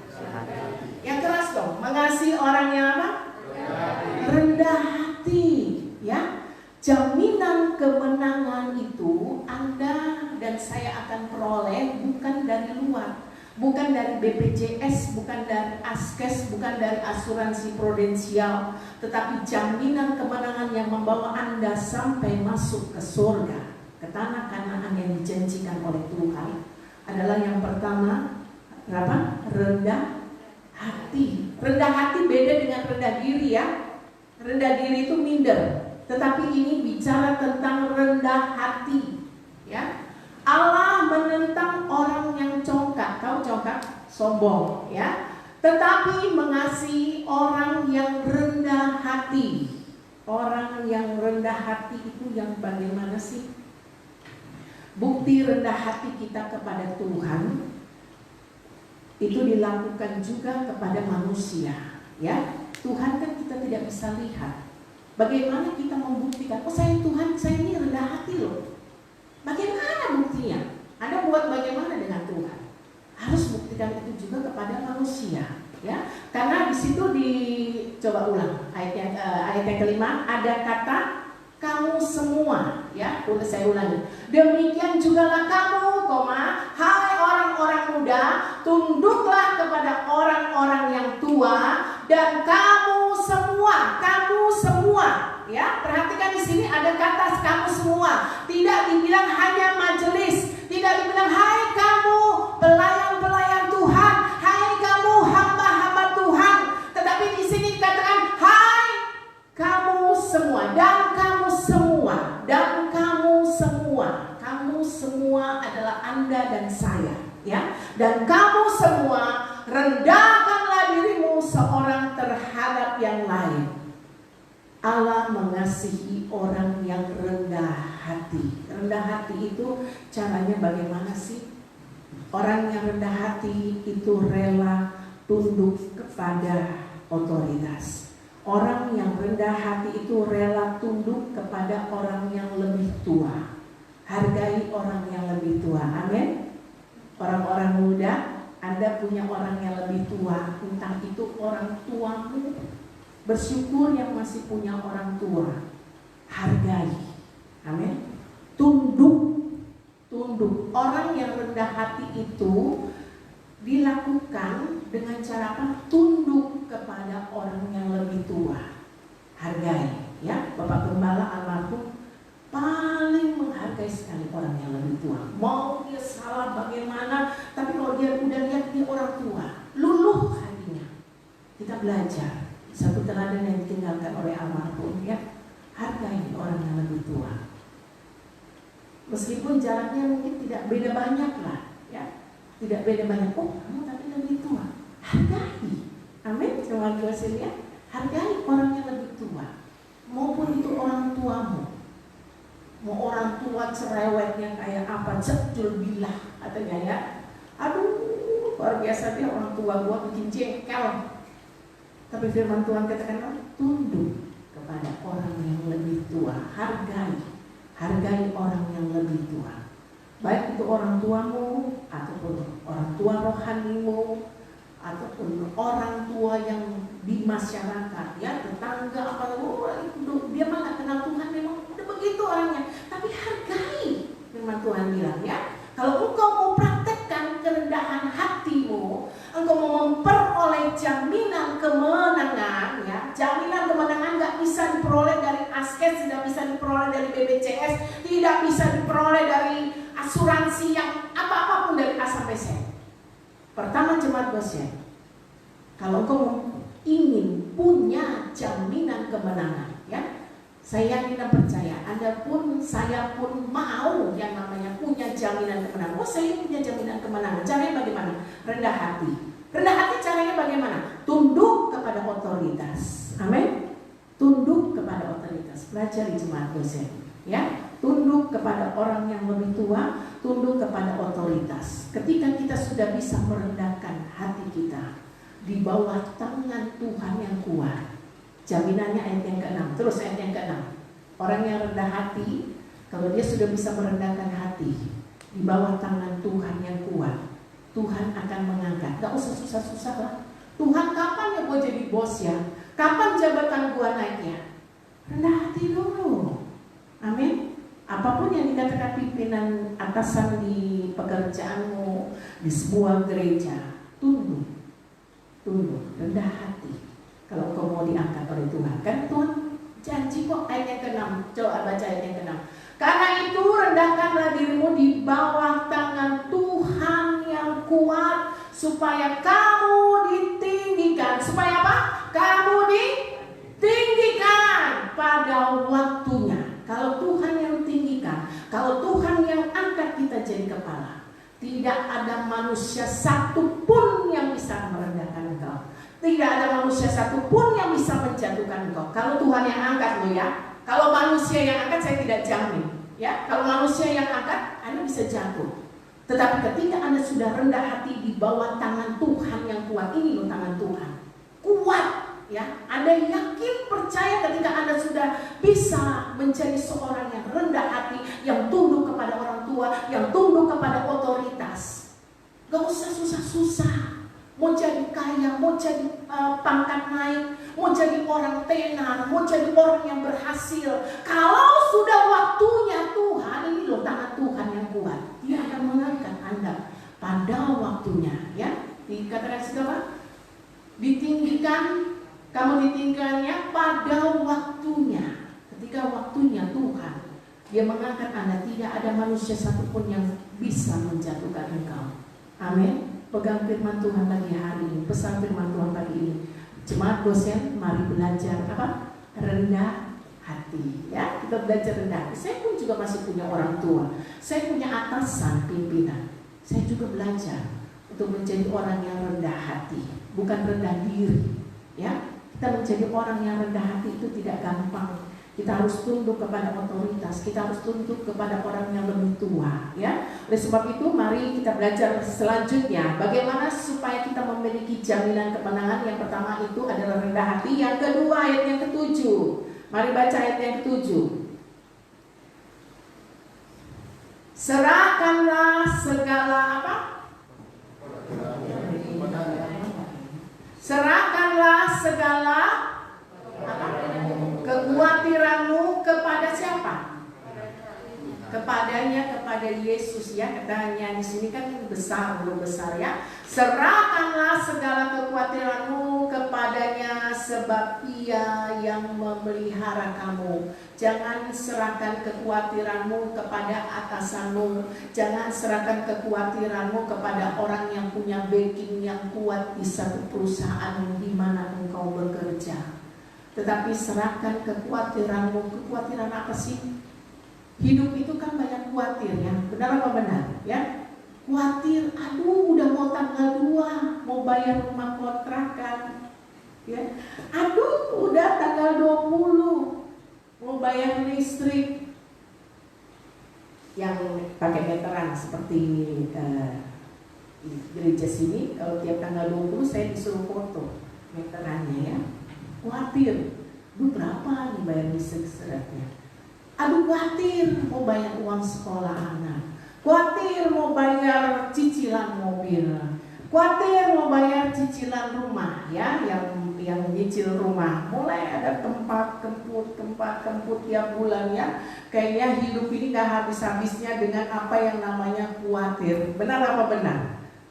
Yang keras dong. Mengasihi orang yang apa? Rendah hati, ya. Jaminan kemenangan itu Anda dan saya akan peroleh bukan dari luar, bukan dari BPJS, bukan dari Askes, bukan dari asuransi prudensial, tetapi jaminan kemenangan yang membawa Anda sampai masuk ke surga, ke tanah Kanaan yang dijanjikan oleh Tuhan adalah yang pertama, apa? Rendah hati. Rendah hati beda dengan rendah diri ya. Rendah diri itu minder. Tetapi ini bicara tentang rendah hati, ya. Allah menentang orang yang congkak, tahu congkak? Sombong, ya. Tetapi mengasihi orang yang rendah hati. Orang yang rendah hati itu yang bagaimana sih? Bukti rendah hati kita kepada Tuhan itu dilakukan juga kepada manusia, ya. Tuhan kan kita tidak bisa lihat. Bagaimana kita membuktikan? Oh, saya Tuhan, saya ini rendah hati loh. Bagaimana buktinya? Anda buat bagaimana dengan Tuhan? Harus buktikan itu juga kepada manusia, ya. Karena di situ coba ulang ayat yang kelima ada kata kamu semua, ya. Boleh saya ulangi. Demikian jugalah kamu, hai orang-orang muda, tunduklah kepada orang-orang yang tua, dan kamu semua, ya. Perhatikan di sini ada kata kamu semua. Tidak dibilang hanya majelis, tidak dibilang hai kamu pelayan-pelayan Tuhan, hai kamu hamba-hamba Tuhan, tetapi di sini dikatakan hai kamu semua, dan kamu semua, dan kamu semua. Kamu semua adalah Anda dan saya, ya. Dan kamu semua rendahkanlah dirimu seorang terhadap yang lain. Allah mengasihi orang yang rendah hati. Rendah hati itu caranya bagaimana sih? Orang yang rendah hati itu rela tunduk kepada otoritas. Orang yang rendah hati itu rela tunduk kepada orang yang lebih tua. Hargai orang yang lebih tua. Amin. Orang-orang muda, Anda punya orang yang lebih tua. Entah itu orang tuamu, bersyukur yang masih punya orang tua. Hargai. Amin. tunduk. Orang yang rendah hati itu dilakukan dengan cara apa? Tunduk kepada orang yang lebih tua. Hargai, ya. Bapak Gembala almarhum paling menghargai sekali orang yang lebih tua. Mau dia salah bagaimana, tapi kalau dia udah lihat dia orang tua, luluh hatinya. Kita belajar satu teladan yang ditinggalkan oleh almarhum, ya. Hargai orang yang lebih tua. Meskipun jaraknya mungkin tidak beda banyak lah, ya. Tidak beda banyak. Oh, kamu tapi lebih tua. Hargai. Amin. Terima kasih, ya. Hargai orang yang lebih tua. Maupun itu orang tuamu. Mau orang tua cerewetnya kayak apa, jadul bilah katanya, ya. Aduh, luar biasa dia orang tua gua bikin jengkel. Tapi firman Tuhan katakan tunduk kepada orang yang lebih tua. Hargai orang yang lebih tua. Baik itu orang tuamu, ataupun orang tua rohanimu, ataupun orang tua yang di masyarakat, ya, tetangga, apa, dia mah gak kenal Tuhan, memang udah begitu orangnya. Tapi hargai, firman Tuhan bilang, ya. Kalau engkau mau praktekkan kerendahan hatimu, engkau mau memperoleh jaminan kemenangan, ya. Jaminan kemenangan gak bisa diperoleh dari askes, tidak bisa diperoleh dari BPJS, tidak bisa diperoleh dari asuransi yang apa-apapun dari A sampai Z. Pertama, jemaat Goshen, kalau engkau ingin punya jaminan kemenangan, ya, saya yakin dan percaya, saya pun mau yang namanya punya jaminan kemenangan. Oh, saya punya jaminan kemenangan. Caranya bagaimana? Rendah hati. Rendah hati caranya bagaimana? Tunduk kepada otoritas. Amin. Tunduk kepada otoritas. Pelajari jemaat Goshen, ya. Tunduk kepada orang yang lebih tua, tunduk kepada otoritas. Ketika kita sudah bisa merendahkan hati kita di bawah tangan Tuhan yang kuat. Jaminannya ayat yang ke-6. Terus ayat yang ke-6. Orang yang rendah hati, kalau dia sudah bisa merendahkan hati di bawah tangan Tuhan yang kuat, Tuhan akan mengangkat. Gak usah susah-susah lah. Tuhan, kapan ya gue jadi bos, ya? Kapan jabatan gue naiknya? Rendah hati dulu. Amin. Apapun yang dikatakan pimpinan atasan di pekerjaanmu, di sebuah gereja, tunduk, rendah hati. Kalau kau mau diangkat oleh Tuhan, kan Tuhan janji kok, ayat yang ke-6. Coba baca ayat yang ke-6. Karena itu rendahkanlah dirimu di bawah tangan Tuhan yang kuat, supaya kamu ditinggikan. Supaya apa? Kamu ditinggikan pada waktunya. Kalau Tuhan yang tinggikan, kalau Tuhan yang angkat kita jadi kepala, tidak ada manusia satupun yang bisa merendahkan engkau. Tidak ada manusia satupun yang bisa menjatuhkan engkau. Kalau Tuhan yang angkat lo, ya. Kalau manusia yang angkat, saya tidak jamin, ya. Kalau manusia yang angkat, Anda bisa jatuh. Tetapi ketika Anda sudah rendah hati di bawah tangan Tuhan yang kuat, ini loh tangan Tuhan kuat, ya. Anda yakin, percaya ketika Anda sudah bisa menjadi seorang yang rendah hati, yang tunduk kepada orang tua, yang tunduk kepada otoritas. Gak usah susah-susah. Mau jadi kaya, mau jadi pangkat naik, mau jadi orang tenar, mau jadi orang yang berhasil. Kalau sudah waktunya Tuhan, ini loh tangan Tuhan yang kuat, Dia akan mengangkat Anda pada waktunya, ya. Dikatakan segala, ditinggikan, kamu ditinggikannya pada waktunya. Ketika waktunya Tuhan, Dia mengangkat Anda. Tidak ada manusia satupun yang bisa menjatuhkan engkau. Amin. Pegang firman Tuhan pagi hari ini, pesan firman Tuhan pagi ini. Jemaat Goshen, mari belajar apa? Rendah hati, ya. Kita belajar rendah hati. Saya pun juga masih punya orang tua. Saya punya atasan pimpinan. Saya juga belajar untuk menjadi orang yang rendah hati, bukan rendah diri, ya. Kita menjadi orang yang rendah hati itu tidak gampang. Kita harus tunduk kepada otoritas, kita harus tunduk kepada orang yang lebih tua, ya. Oleh sebab itu, mari kita belajar selanjutnya bagaimana supaya kita memiliki jaminan kemenangan. Yang pertama itu adalah rendah hati. Yang kedua, ayat yang ke-7. Mari baca ayat yang ke-7. Serahkanlah segala apa? Serahkanlah segala apa? Kekhawatiranmu kepada siapa? kepadanya, kepada Yesus ya, katanya di sini kan besar, belum besar ya. Serahkanlah segala kekhawatiranmu kepadanya sebab Ia yang memelihara kamu. Jangan serahkan kekhawatiranmu kepada atasanmu. Jangan serahkan kekhawatiranmu kepada orang yang punya backing yang kuat di satu perusahaan di mana engkau bekerja. Tetapi serahkan kekhawatiranmu. Kekhawatiran apa sih? Hidup itu kan banyak khawatir ya. Benar apa benar? Ya. Khawatir, aduh udah mau tanggal 2, mau bayar rumah kontrakan. Ya. Aduh udah tanggal 20, mau bayar listrik. Yang pakai meteran seperti gereja sini, kalau tiap tanggal 20 saya disuruh foto meterannya ya. Khawatir, aduh berapa nih bayar listrik seratnya. Aduh khawatir mau bayar uang sekolah anak, khawatir mau bayar cicilan mobil, khawatir mau bayar cicilan rumah ya, yang nyicil rumah. Mulai ada tempat kemput tiap bulan ya. Kayaknya hidup ini gak habis-habisnya dengan apa yang namanya khawatir. Benar apa benar?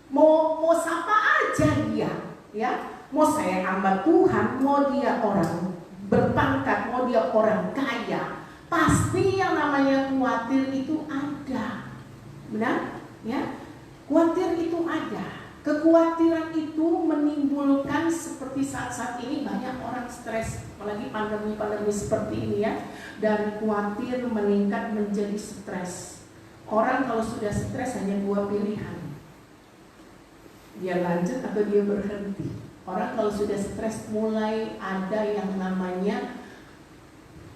Mau siapa aja dia ya. Mau saya hamba Tuhan, mau dia orang berpangkat, mau dia orang kaya, pasti yang namanya khawatir itu ada. Benar? Ya. Khawatir itu ada. Kekhawatiran itu menimbulkan seperti saat-saat ini banyak orang stres, apalagi pandemi-pandemi seperti ini ya. Dan khawatir meningkat menjadi stres. Orang kalau sudah stres hanya 2 pilihan. Dia lanjut atau dia berhenti. Orang kalau sudah stres mulai ada yang namanya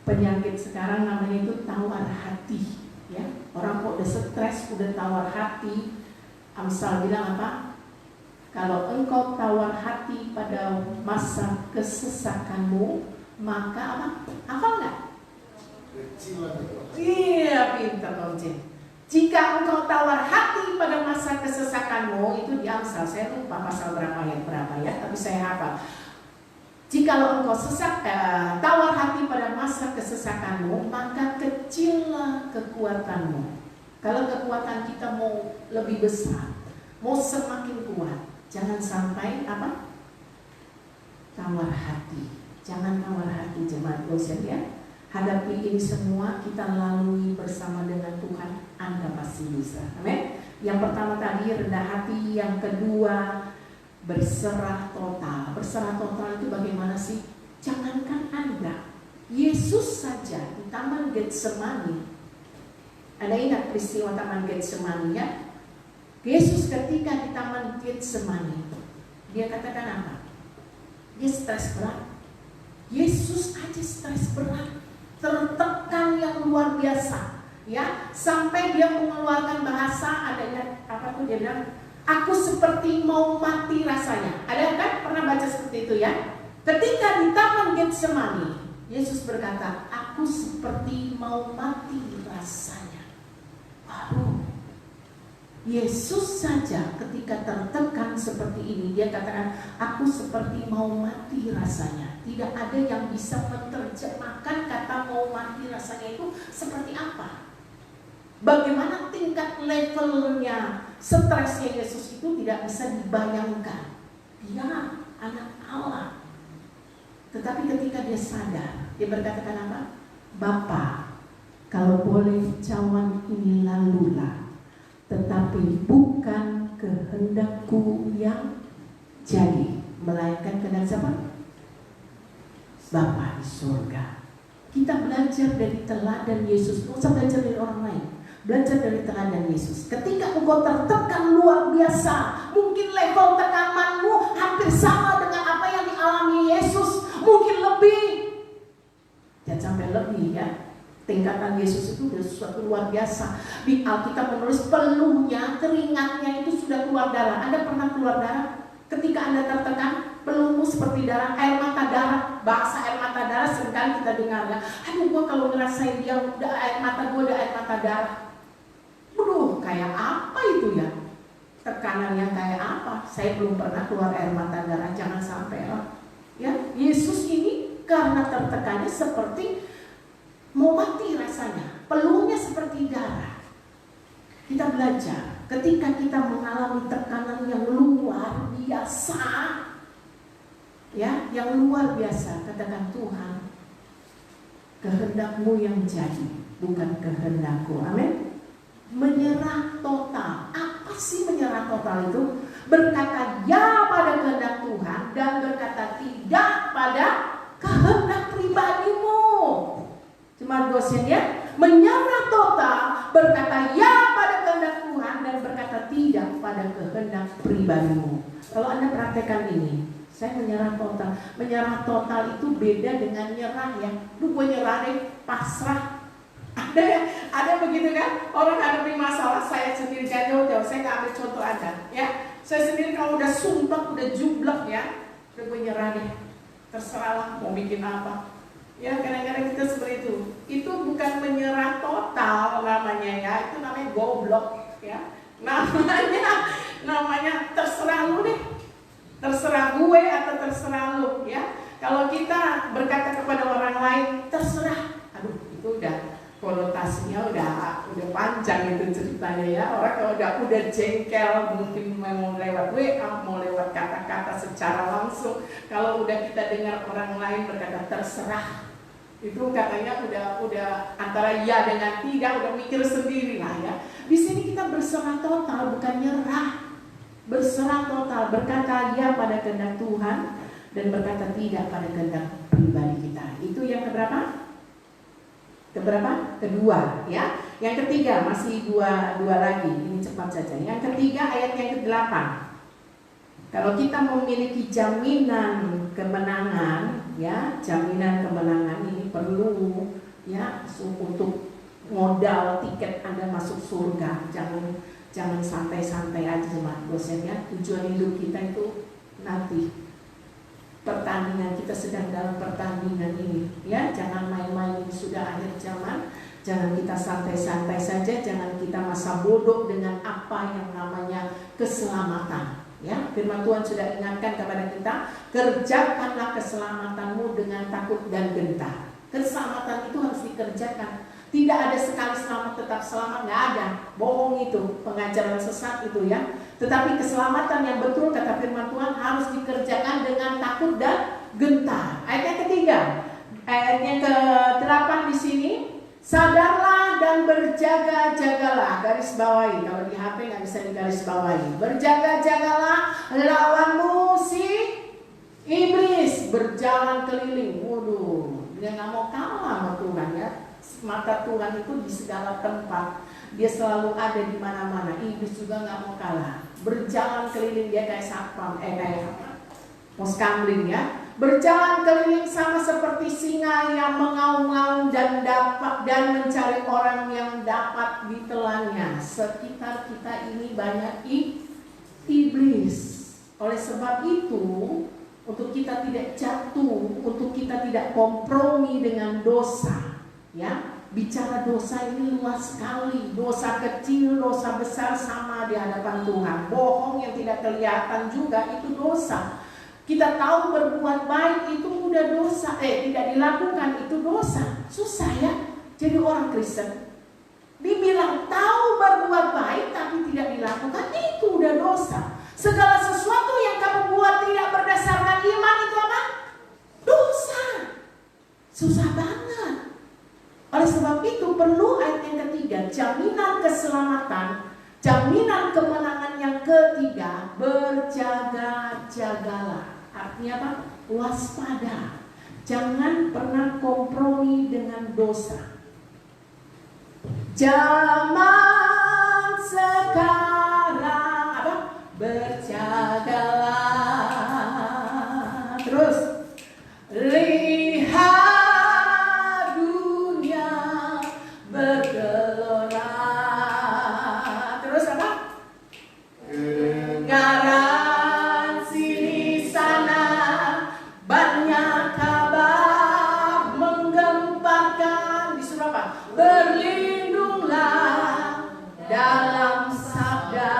penyakit sekarang namanya itu tawar hati ya. Orang kok udah stres, udah tawar hati. Amsal bilang apa? Kalau engkau tawar hati pada masa kesesakanmu, maka apa? Apa enggak? Iya, pintar Om Jen. Jika engkau tawar hati pada masa kesesakanmu, itu di Amsal, saya lupa pasal berapa ya, tapi saya hafal. Jikalau engkau tawar hati pada masa kesesakanmu, maka kecillah kekuatanmu. Kalau kekuatan kita mau lebih besar, mau semakin kuat, jangan sampai apa? Tawar hati. Jangan tawar hati jemaat dosen ya. Hadapi ini semua kita lalui bersama dengan Tuhan, Anda pasti bisa. Amin. Yang pertama tadi rendah hati, yang kedua berserah total. Berserah total itu bagaimana sih? Jangankan Anda, Yesus saja di Taman Getsemani. Anda ingat peristiwa Taman Getsemani ya? Yesus ketika di Taman Getsemani, dia katakan apa? Dia stres berat. Yesus aja stres berat, tertekan yang luar biasa, ya, sampai dia mengeluarkan bahasa adanya apa tuh dia bilang, aku seperti mau mati rasanya. Ada kan pernah baca seperti itu ya? Ketika di Taman Getsemani, Yesus berkata, aku seperti mau mati rasanya. Waduh, Yesus saja ketika tertekan seperti ini, dia katakan, aku seperti mau mati rasanya. Tidak ada yang bisa menerjemahkan kata mau mati rasanya itu seperti apa. Bagaimana tingkat levelnya stresnya Yesus itu tidak bisa dibayangkan. Dia anak Allah. Tetapi ketika dia sadar, dia berkatakan apa? Bapa, kalau boleh cawan ini lalulah, tetapi bukan kehendakku yang jadi, melainkan kehendak siapa? Bapa di surga. Kita belajar dari teladan Yesus, tidak usah belajar dari orang lain. Belajar dari teladan Yesus. Ketika engkau tertekan luar biasa, mungkin level tekanan hampir sama dengan apa yang dialami Yesus, mungkin lebih. Jangan sampai lebih ya. Tingkatan Yesus itu sudah sesuatu luar biasa. Di Alkitab menulis peluhnya, keringatnya itu sudah keluar darah. Anda pernah keluar darah? Ketika Anda tertekan, peluhmu seperti darah, air mata darah. Bahasa air mata darah seringkali kita dengar ya. Aduh, gua kalau ngerasain dia udah air mata gua, udah air mata darah. Waduh, kayak apa itu ya? Tekanan yang kayak apa? Saya belum pernah keluar air mata darah, jangan sampai lah. Ya, Yesus ini karena tertekannya seperti mau mati rasanya. peluhnya seperti darah. Kita belajar ketika kita mengalami tekanan yang luar biasa, ya, yang luar biasa, katakan Tuhan, kehendak-Mu yang jadi, bukan kehendakku. Amin. Menyerah total. Apa sih menyerah total itu? Berkata ya pada kehendak Tuhan dan berkata tidak pada kehendak pribadimu. Jemaat Goshen ya, menyerah total, berkata ya pada kehendak Tuhan dan berkata tidak pada kehendak pribadimu. Kalau Anda praktekkan ini, saya menyerah total. Menyerah total itu beda dengan nyerah ya. Gue nyerah deh, pasrah. Ada begitu kan? Orang hadapi masalah, saya sendiri jauh-jauh, saya nggak ambil contoh Anda, ya. Saya sendiri kalau udah sumpah, udah jublek ya, udah gue nyerah deh, terserahlah mau bikin apa. Ya kadang-kadang kita seperti itu. Itu bukan menyerah total namanya ya, itu namanya goblok ya. Namanya terserah lu deh, terserah gue atau terserah lu ya. Kalau kita berkata kepada orang lain terserah, aduh itu udah konotasinya udah panjang itu ceritanya ya. Orang kalau udah jengkel, mungkin mau lewat WA, mau lewat kata-kata secara langsung. Kalau udah kita dengar orang lain berkata terserah, itu katanya udah antara ya dengan tidak, udah mikir sendiri lah ya. Di sini kita berserah total, bukan nyerah. Berserah total, berkata ya pada kehendak Tuhan dan berkata tidak pada kehendak pribadi kita. Itu yang keberapa? Kedua ya. Yang ketiga, masih dua lagi. Ini cepat saja. Yang ketiga ayat yang ke-8. Kalau kita memiliki jaminan kemenangan ya, jaminan kemenangan ini perlu ya untuk modal tiket Anda masuk surga. Jangan santai-santai aja sama dosen ya. Tujuan hidup kita itu nanti pertandingan, kita sedang dalam pertandingan ini ya, jangan main-main, ini sudah akhir zaman. Jangan kita santai-santai saja, jangan kita masa bodoh dengan apa yang namanya keselamatan ya. Firman Tuhan sudah ingatkan kepada kita, kerjakanlah keselamatanmu dengan takut dan gentar. Keselamatan itu harus dikerjakan. Tidak ada sekali selamat tetap selamat, nggak ada. Bohong itu, pengajaran sesat itu ya. Tetapi keselamatan yang betul kata firman Tuhan harus dikerjakan dengan takut dan gentar. Ayat yang ketiga, ayat yang ke-8 di sini, sadarlah dan berjaga-jagalah. Garis bawahi, kalau di HP nggak bisa digaris bawahi. Berjaga-jagalah lawanmu si iblis berjalan keliling. Waduh, dia nggak mau kalah sama Tuhan ya. Mata Tuhan itu di segala tempat, dia selalu ada di mana-mana. Iblis juga nggak mau kalah. Berjalan keliling, dia kayak satpam, kayak apa? Poskamling ya. Berjalan keliling sama seperti singa yang mengaum-ngaum dan mencari orang yang dapat ditelannya. Sekitar kita ini banyak iblis. Oleh sebab itu, untuk kita tidak jatuh, untuk kita tidak kompromi dengan dosa. Ya, bicara dosa ini luas sekali. Dosa kecil, dosa besar sama di hadapan Tuhan. Bohong yang tidak kelihatan juga itu dosa. Kita tahu berbuat baik itu udah dosa, tidak dilakukan itu dosa. Susah ya jadi orang Kristen. Dibilang tahu berbuat baik tapi tidak dilakukan, itu udah dosa. Segala sesuatu yang kamu buat tidak berdasarkan iman itu apa? Dosa. Susah banget. Oleh sebab itu perlu ayat yang ketiga, jaminan keselamatan, jaminan kemenangan yang ketiga, berjaga-jagalah. Artinya apa? Waspada. Jangan pernah kompromi dengan dosa. Zaman sekarang apa? Berjagalah. Terus lihat bergelora. Terus apa? Garansi di sana banyak kabar menggemparkan. Disuruh apa? Berlindunglah dalam sabda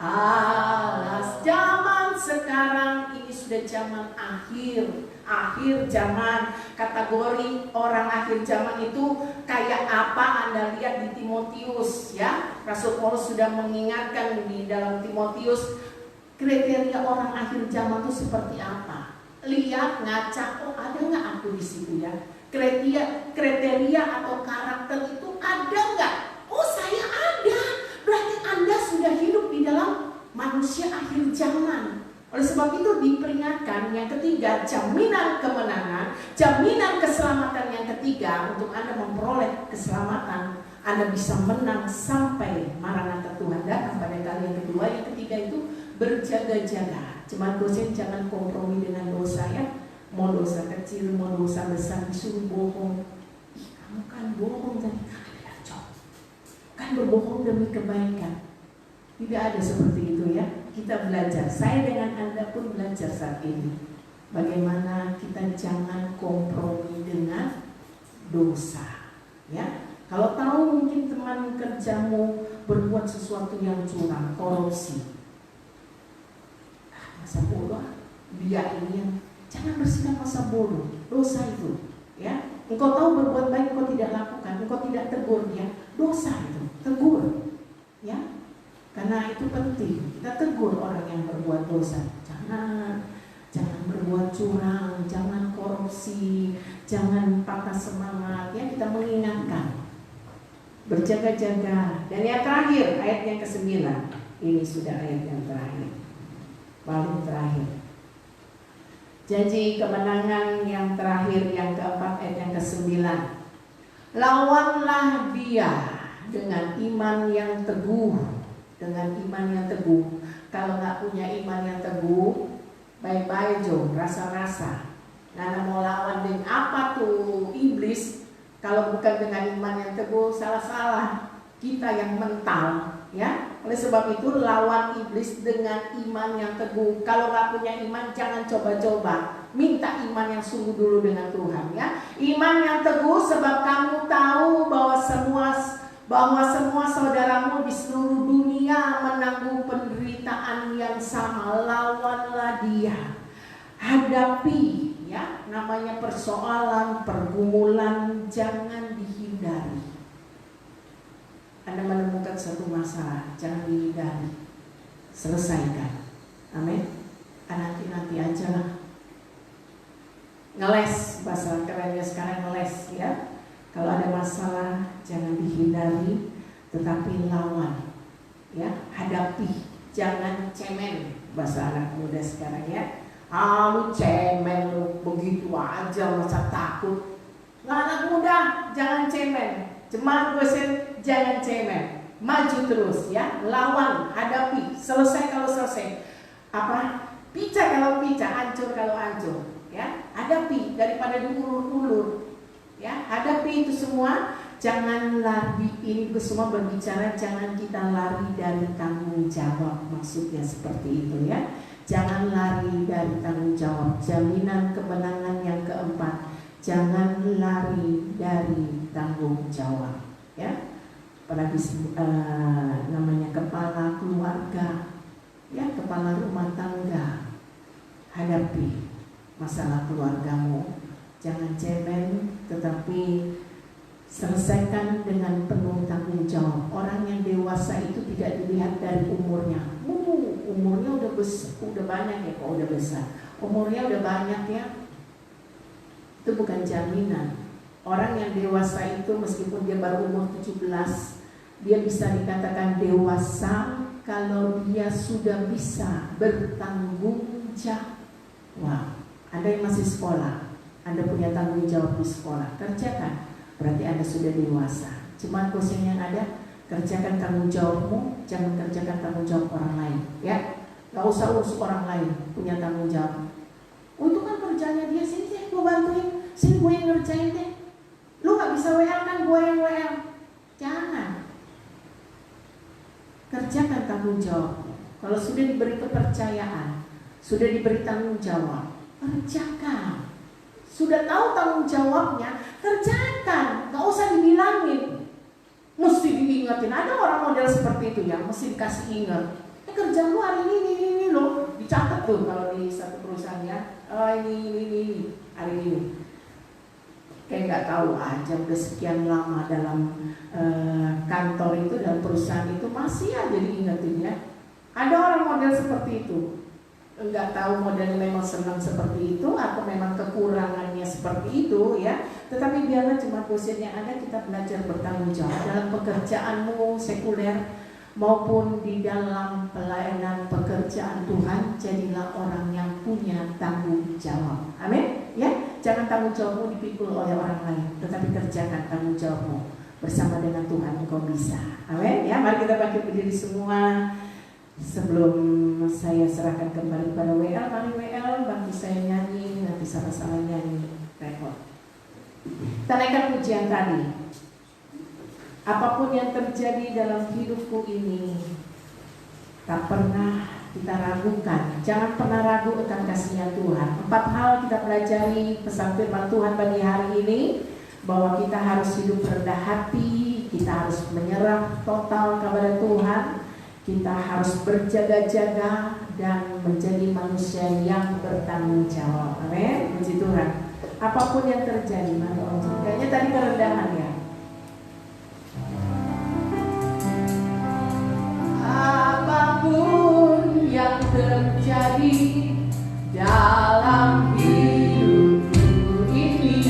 alas. Zaman sekarang ini sudah zaman akhir zaman. Kategori orang akhir zaman itu kayak apa Anda lihat di Timotius ya. Rasul Paulus sudah mengingatkan di dalam Timotius kriteria orang akhir zaman itu seperti apa. Lihat, ngaca, oh ada nggak aku di situ ya. Kriteria atau karakter itu ada nggak? Oh saya ada. Berarti Anda sudah hidup di dalam manusia akhir zaman. Oleh sebab itu diperingatkan yang ketiga, jaminan kemenangan, jaminan keselamatan yang ketiga untuk Anda memperoleh keselamatan. Anda bisa menang sampai Maranatha Tuhan datang pada kali yang kedua. Yang ketiga itu berjaga-jaga. Jemaat dosen jangan kompromi dengan dosa ya. Mau dosa kecil, mau dosa besar disuruh bohong. Ih, kamu kan bohong tadi. Kan berbohong demi kebaikan. Tidak ada seperti itu ya. Kita belajar. Saya dengan Anda pun belajar saat ini. Bagaimana kita jangan kompromi dengan dosa. Ya. Kalau tahu mungkin teman kerjamu berbuat sesuatu yang curang, korupsi. Masa bodoh, dia ini yang jangan bersikap masa bodoh, dosa itu. Ya, engkau tahu berbuat baik, engkau tidak lakukan, engkau tidak tegur dia, dosa itu, tegur. Ya, karena itu penting. Kita tegur orang yang berbuat dosa. Jangan berbuat curang, jangan korupsi, jangan patah semangat. Ya, kita mengingatkan. Berjaga-jaga. Dan yang terakhir, ayat yang ke-9. Ini sudah ayat yang terakhir, paling terakhir. Janji kemenangan yang terakhir, yang keempat, ayat yang ke-9. Lawanlah dia dengan iman yang teguh. Dengan iman yang teguh. Kalau nggak punya iman yang teguh, bye-bye Jo, rasa-rasa. Karena mau lawan dengan apa tuh iblis? Kalau bukan dengan iman yang teguh, salah-salah. Kita yang mental, ya. Oleh sebab itu lawan iblis dengan iman yang teguh. Kalau nggak punya iman, jangan coba-coba. Minta iman yang sungguh dulu dengan Tuhan, ya. Iman yang teguh sebab kamu tahu bahwa semua saudaramu di seluruh dunia menanggung penderitaan yang sama. Lawanlah dia. Hadapi. Ya, namanya persoalan, pergumulan, jangan dihindari. Anda menemukan satu masalah, jangan dihindari, selesaikan. Amin. Nanti aja lah. Ngeles, bahasa kerennya sekarang ngeles ya. Kalau ada masalah, jangan dihindari, tetapi lawan. Ya, hadapi, jangan cemen. Bahasa anak muda sekarang ya. Lu cemen, lu begitu aja masa takut. Anak muda jangan cemen. Jemaat dosen jangan cemen. Maju terus ya, lawan, hadapi, selesai kalau selesai. Pica kalau pica, hancur kalau hancur. Ya, hadapi daripada diulur-ulur. Ya, hadapi itu semua. Jangan lari, ini semua berbicara jangan kita lari dari tanggung jawab. Maksudnya seperti itu ya. Jangan lari dari tanggung jawab. Jaminan kemenangan yang keempat, jangan lari dari tanggung jawab. Ya, apalagi namanya kepala keluarga, ya kepala rumah tangga. Hadapi masalah keluargamu. Jangan cemen, tetapi selesaikan dengan penuh tanggung jawab. Orang yang dewasa itu tidak dilihat dari umurnya. Umurnya udah banyak ya, kok udah besar. Umurnya udah banyak ya. Itu bukan jaminan. Orang yang dewasa itu meskipun dia baru umur 17, dia bisa dikatakan dewasa kalau dia sudah bisa bertanggung jawab. Anda yang masih sekolah, Anda punya tanggung jawab di sekolah, kerjakan. Berarti Anda sudah dewasa. Cuma dosen yang ada, kerjakan tanggung jawabmu, jangan kerjakan tanggung jawab orang lain. Ya, gak usah urus orang lain, punya tanggung jawab. Oh itu kan kerjanya dia, sini gue bantuin, sini gue yang ngerjain deh. Lu gak bisa WL kan, gue yang WL. Jangan. Kerjakan tanggung jawabmu. Kalau sudah diberi kepercayaan, sudah diberi tanggung jawab, kerjakan. Sudah tahu tanggung jawabnya, kerjakan. Gak usah dibilangin. Mesti diingetin. Ada orang model seperti itu ya, mesti dikasih ingat. Kerjaan lu hari ini loh. dicatat tuh kalau di satu perusahaan ya. Oh ini hari ini. Kayak nggak tahu aja udah sekian lama dalam kantor itu, dalam perusahaan itu masih aja diingetin ya. Ada orang model seperti itu. Nggak tahu modelnya memang senang seperti itu atau memang kekurangannya seperti itu ya. Tetapi biarlah jemaat Goshen yang ada, kita belajar bertanggung jawab dalam pekerjaanmu sekuler maupun di dalam pelayanan pekerjaan Tuhan. Jadilah orang yang punya tanggung jawab. Amin ya. Jangan tanggung jawabmu dipikul oleh orang lain, tetapi kerjakan tanggung jawabmu bersama dengan Tuhan. Engkau bisa. Amin ya. Mari kita bangkit berdiri semua. Sebelum saya serahkan kembali pada WL, mari WL bantu saya nyanyi, nanti sama-sama nyanyi rekod. Kita naikkan pujian tadi. Apapun yang terjadi dalam hidupku ini, tak pernah kita ragukan. Jangan pernah ragu akan kasih-Nya Tuhan. 4 hal kita pelajari pesan firman Tuhan pagi hari ini, bahwa kita harus hidup rendah hati, kita harus menyerah total kepada Tuhan. Kita harus berjaga-jaga dan menjadi manusia yang bertanggung jawab. Amin. Puji Tuhan. Apapun yang terjadi, mari lanjut. Kayaknya tadi kerendahan ya. Apapun yang terjadi dalam hidupku ini,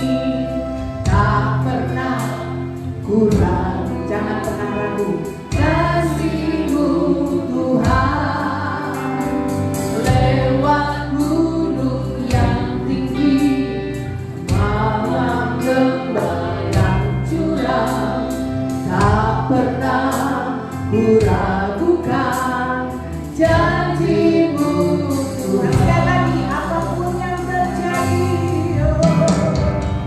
tak pernah kurang. Jangan pernah ragu. Kasih-Mu Tuhan, lewat gunung yang tinggi, malam lembah yang curam, tak pernah ku ragukan janji-Mu Tuhan. Sekali lagi, apapun yang terjadi,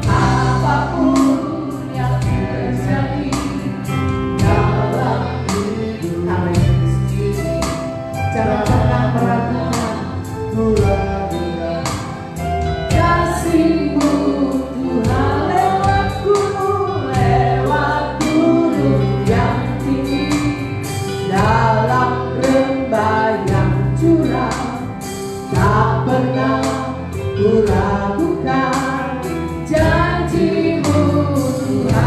apapun yang terjadi dalam jangan pernah meragukan kasih-Mu Tuhan, lewat gunung yang tinggi, dalam lembah yang curam, tak pernah ku ragukan janji-Mu Tuhan.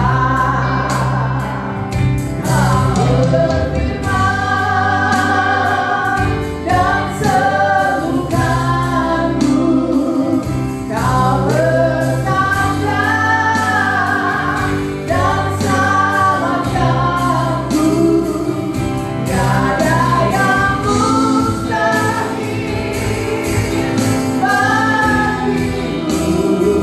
Kau berfirman dan sembuhkanku, Kau bertanda dan selamatkanku. Tiada yang mustahil bagimu.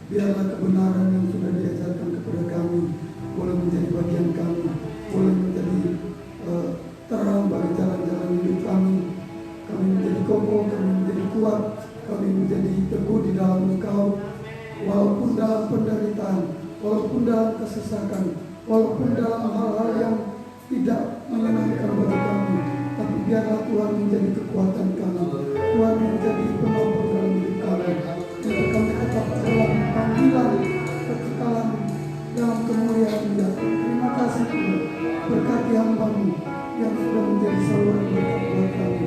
biarlah kebenaran yang sudah diajarkan kepada kami boleh menjadi bagian kami, boleh menjadi terang bagi jalan-jalan hidup kami. Kami menjadi kokoh, kami menjadi kuat, kami menjadi teguh di dalam Engkau, walaupun dalam penderitaan, walaupun dalam kesesakan, walaupun dalam hal-hal yang tidak menyenangkan bagi kami, tapi biarlah Tuhan menjadi kekuatan kami, Tuhan menjadi penopang dalam hidup kami, biar kami tetap dalam panggilan kekekalan dalam kemuliaan Dia. Terima kasih Tuhan, berkati hamba-Mu yang sudah menjadi saluran berkat buat kami.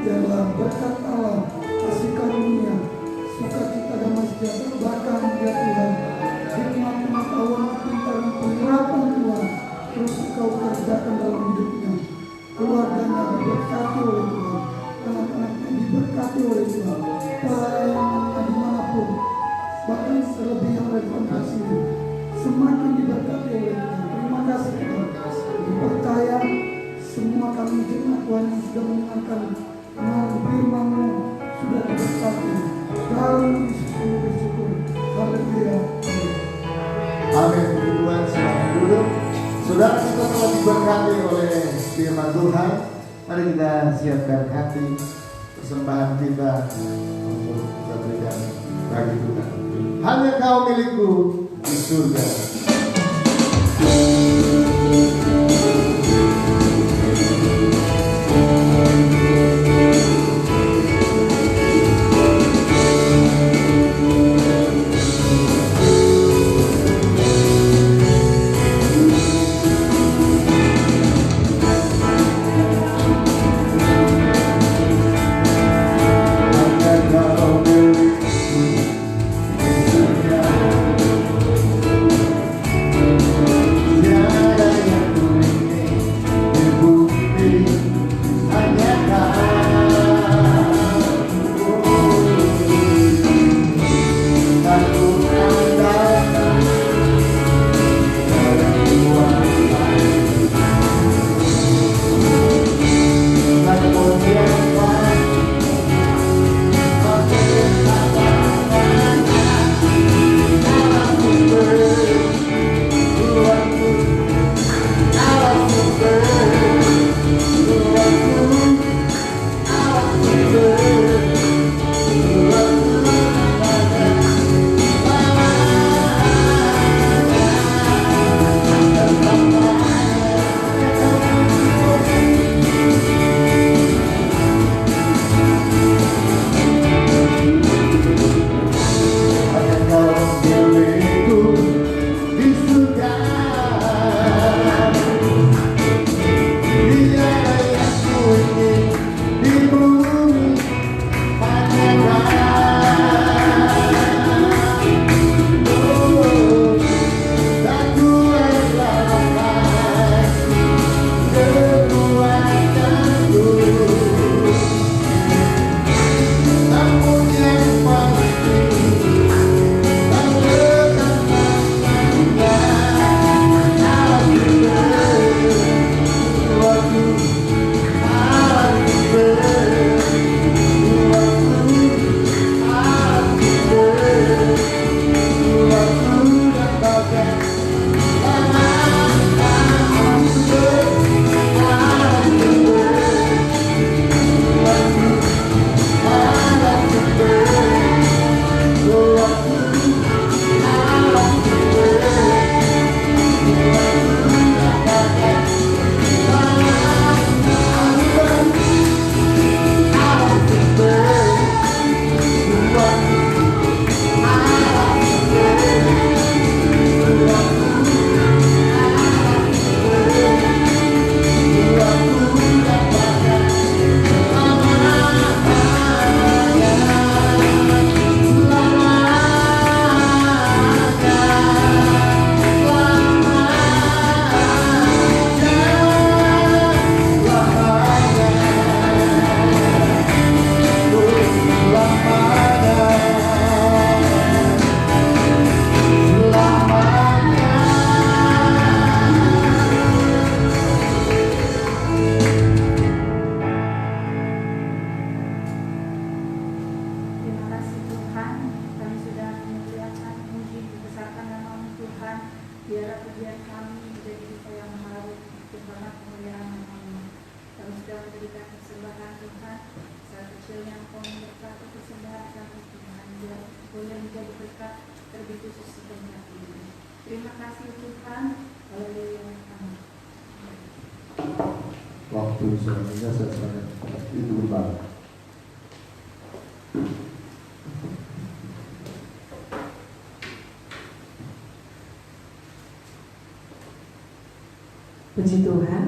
Biarlah berkat Allah, kasih karunia, sukacita damai sejahtera, bahkan ya Tuhan, hikmat pengetahuan kepintaran pengharapan Tuhan terus Engkau kerjakan dalam hidupnya. Keluarganya diberkati oleh Tuhan, anak-anaknya diberkati oleh Tuhan, pelayanannya dimanapun, bahkan terlebih yang rekomendasi semakin diberkati oleh Tuhan. Terima kasih Tuhan, dipercaya semua kami jemaat Tuhan yang sudah mendengarkan firman-Mu sudah diberkati. Dalam Yesus kami bersyukur. Haleluya. Amin. Puji Tuhan, silakan duduk. Saudara, kita telah diberkati oleh firman Tuhan. Mari kita siapkan hati persembahan kita untuk kita berikan bagi Tuhan. Hanya Kau milikku di surga. Tiada yang Tuhan, saat kecil yang kau memberkati kesembahan kami Tuhan, biar boleh menjadi berkat terlebih khusus sebanyak ini. Terima kasih Tuhan. Haleluya. Amin. Waktu selanjutnya saya serahkan itu berbalik. Puji Tuhan,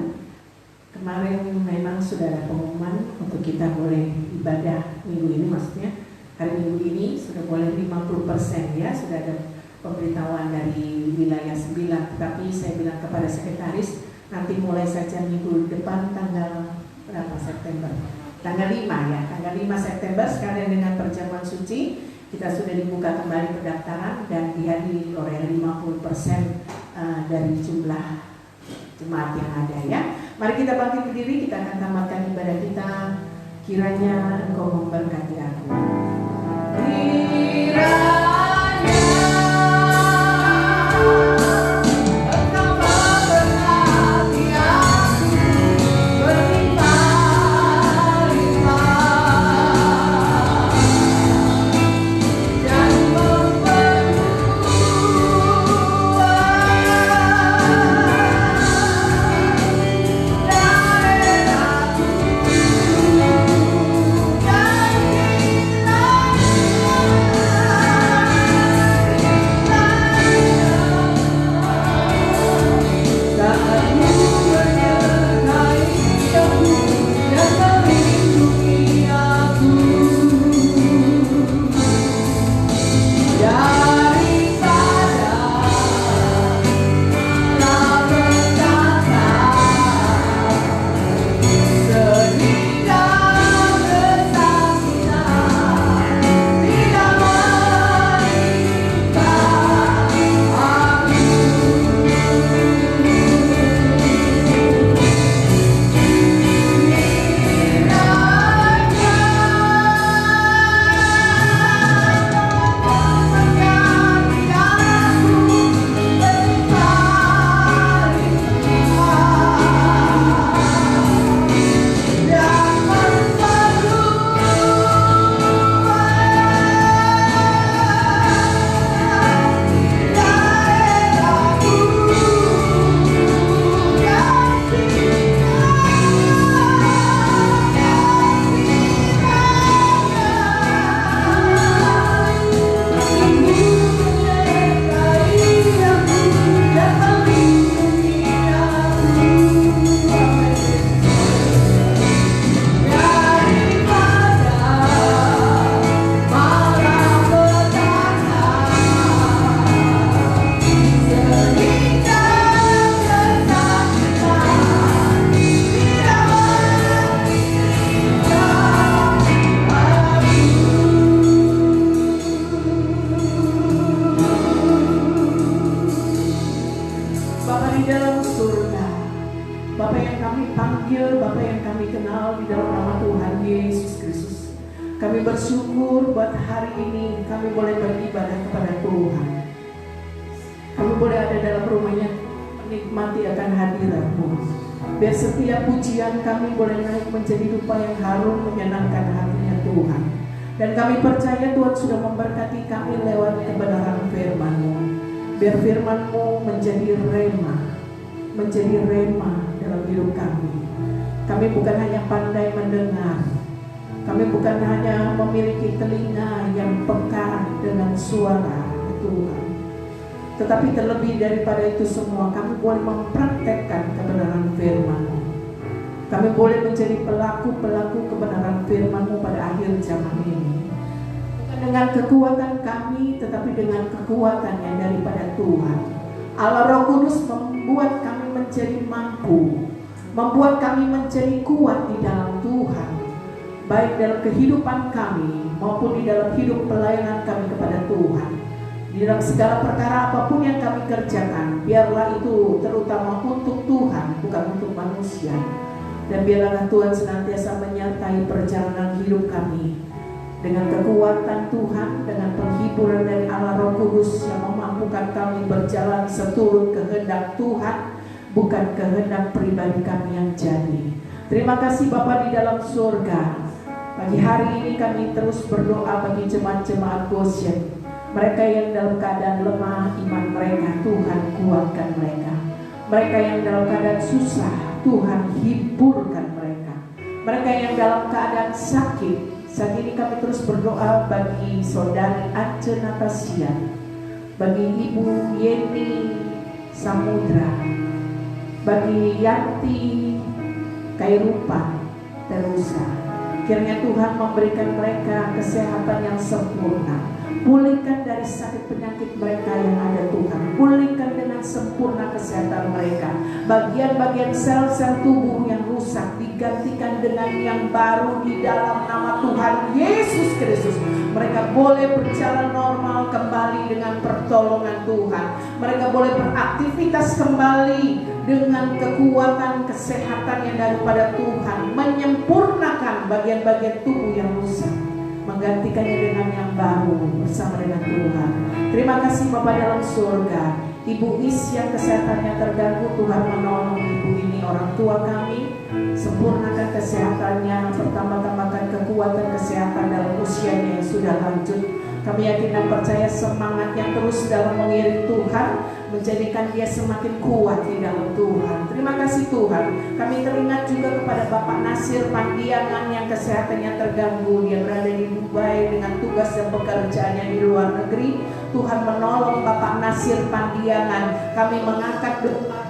kemarin memang sudah ada pengumuman untuk kita boleh ibadah minggu ini, maksudnya hari minggu ini sudah boleh 50% ya, sudah ada pemberitahuan dari wilayah 9, tapi saya bilang kepada sekretaris nanti mulai saja minggu depan tanggal berapa September? Tanggal 5 ya, tanggal 5 September sekalian dengan perjamuan suci kita sudah dibuka kembali pendaftaran dan dihadiri oleh 50% dari jumlah jemaat yang ada ya. Mari kita bangkit berdiri, kita akan tamatkan ibadah kita. Kiranya Engkau memberkati aku. Biar setiap pujian kami boleh naik menjadi rupa yang harum menyenangkan hatinya Tuhan. Dan kami percaya Tuhan sudah memberkati kami lewat kebenaran firman-Mu. Biar firman-Mu menjadi rema dalam hidup kami. Kami bukan hanya pandai mendengar, kami bukan hanya memiliki telinga yang peka dengan suara Tuhan, tetapi terlebih daripada itu semua, kami boleh mempraktekkan kebenaran firman-Mu. Kami boleh menjadi pelaku-pelaku kebenaran firman-Mu pada akhir zaman ini. Bukan dengan kekuatan kami, tetapi dengan kekuatan yang daripada Tuhan. Allah Roh Kudus membuat kami menjadi mampu, membuat kami menjadi kuat di dalam Tuhan, baik dalam kehidupan kami maupun di dalam hidup pelayanan kami kepada Tuhan. Di dalam segala perkara apapun yang kami kerjakan, biarlah itu terutama untuk Tuhan, bukan untuk manusia. Dan biarlah Tuhan senantiasa menyertai perjalanan hidup kami dengan kekuatan Tuhan, dengan penghiburan dari Allah Roh Kudus yang memampukan kami berjalan seturut kehendak Tuhan, bukan kehendak pribadi kami yang jadi, Terima kasih Bapa di dalam surga. Pagi hari ini kami terus berdoa bagi jemaat-jemaat Goshen. Mereka yang dalam keadaan lemah iman mereka, Tuhan kuatkan mereka. Mereka yang dalam keadaan susah, Tuhan hiburkan mereka. Mereka yang dalam keadaan sakit, saat ini kami terus berdoa bagi saudari Ance Natasia, bagi Ibu Yeni Samudra, bagi Yanti Kairupan Terusa. Kiranya Tuhan memberikan mereka kesehatan yang sempurna. Pulihkan dari sakit penyakit mereka yang ada Tuhan. Pulihkan dengan sempurna kesehatan mereka. Bagian-bagian sel-sel tubuh yang rusak digantikan dengan yang baru di dalam nama Tuhan Yesus Kristus. Mereka boleh berjalan normal kembali dengan pertolongan Tuhan. Mereka boleh beraktivitas kembali dengan kekuatan kesehatan yang daripada Tuhan. Menyempurnakan bagian-bagian tubuh yang rusak, menggantikannya dengan yang baru bersama dengan Tuhan. Terima kasih Bapa dalam surga. Ibu Is yang kesehatannya terganggu, Tuhan menolong ibu ini, orang tua kami. Sempurnakan kesehatannya, bertambah-tambahkan kekuatan kesehatan dalam usianya yang sudah lanjut. Kami yakin dan percaya semangat yang terus dalam mengiring Tuhan menjadikan dia semakin kuat di dalam Tuhan. Terima kasih Tuhan. Kami teringat juga kepada Bapak Nasir Pandiangan yang kesehatannya terganggu. Dia berada di Dubai dengan tugas dan pekerjaannya di luar negeri. Tuhan menolong Bapak Nasir Pandiangan. Kami mengangkat doa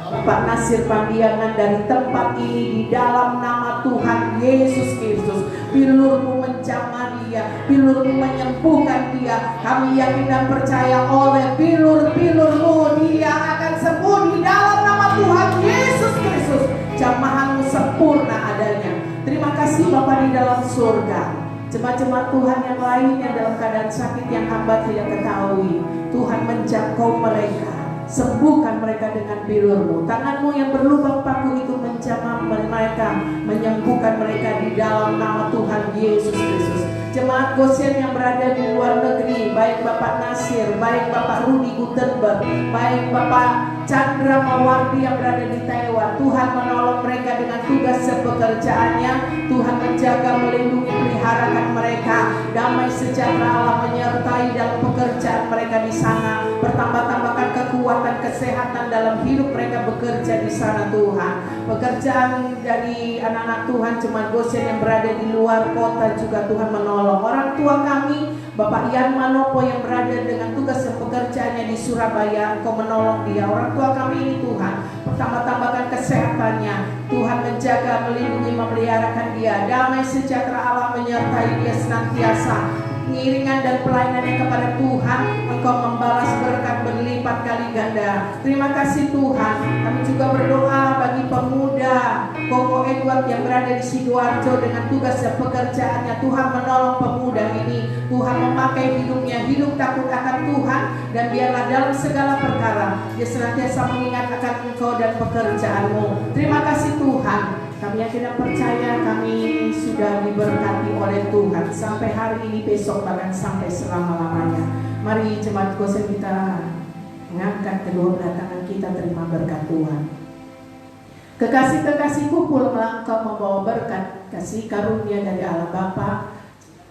Bapak Nasir Pandiangan dari tempat ini di dalam nama Tuhan Yesus Kristus. Bilurmu menjamah dia, bilurmu menyembuhkan dia. Kami yakin dan percaya oleh bilur-bilurmu dia akan sembuh di dalam nama Tuhan Yesus Kristus. Jamahanmu sempurna adanya. Terima kasih Bapa di dalam surga. Jemaat-jemaat Tuhan yang lain yang dalam keadaan sakit yang hamba tidak ketahui, Tuhan menjangkau mereka. Sembuhkan mereka dengan bilurmu. Tanganmu yang berlubang paku itu menjamah mereka, menyembuhkan mereka di dalam nama Tuhan Yesus Kristus. Jemaat Goshen yang berada di luar negeri, baik Bapak Nasir, baik Bapak Rudi Gutenberg, baik Bapak Chandra Mawardi yang berada di Taiwan, Tuhan menolong mereka dengan tugas pekerjaannya. Tuhan menjaga, melindungi, peliharakan mereka. Damai sejahtera Allah menyertai dalam pekerjaan mereka di sana. Bertambah-tambahkan kekuatan kesehatan dalam hidup mereka bekerja di sana Tuhan. Pekerjaan dari anak-anak Tuhan jemaat Goshen yang berada di luar kota juga Tuhan menolong. Orang tua kami Bapak Ian Manopo yang berada dengan tugas dan pekerjaannya di Surabaya, Engkau menolong dia. Orang tua kami ini Tuhan, pertambah-tambahkan kesehatannya. Tuhan menjaga, melindungi, memeliharakan dia. Damai sejahtera Allah menyertai dia senantiasa. Pengiringan dan pelayanannya kepada Tuhan, Engkau membalas berkat berlipat kali ganda. Terima kasih Tuhan. Kami juga berdoa bagi pemuda Koko Edward yang berada di Sidoarjo dengan tugas dan pekerjaannya. Tuhan menolong pemuda ini. Tuhan memakai hidupnya, hidup takut akan Tuhan, dan biarlah dalam segala perkara dia senantiasa mengingat akan Engkau dan pekerjaanmu. Terima kasih Tuhan. Kami yakin dan percaya kami sudah diberkati oleh Tuhan sampai hari ini, besok, bahkan sampai selama-lamanya. Mari jemaat Goshen kita mengangkat kedua belah tangan kita, terima berkat Tuhan. Kekasih-kekasihku, pulanglah engkau membawa berkat kasih karunia dari Allah Bapa,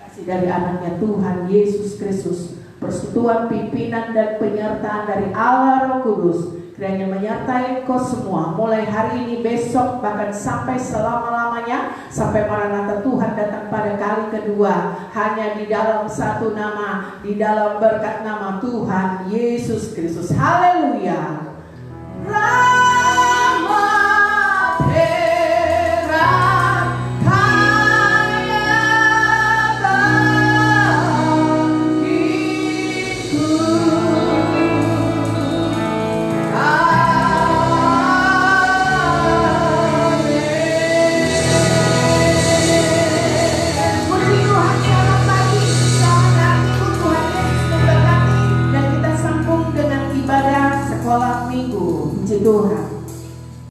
kasih dari anaknya Tuhan Yesus Kristus, persekutuan, pimpinan dan penyertaan dari Allah Roh Kudus kiranya menyertai engkau semua mulai hari ini, besok, bahkan sampai selama-lamanya, sampai Maranatha Tuhan datang pada kali kedua. Hanya di dalam satu nama, di dalam berkat nama Tuhan Yesus Kristus. Haleluya.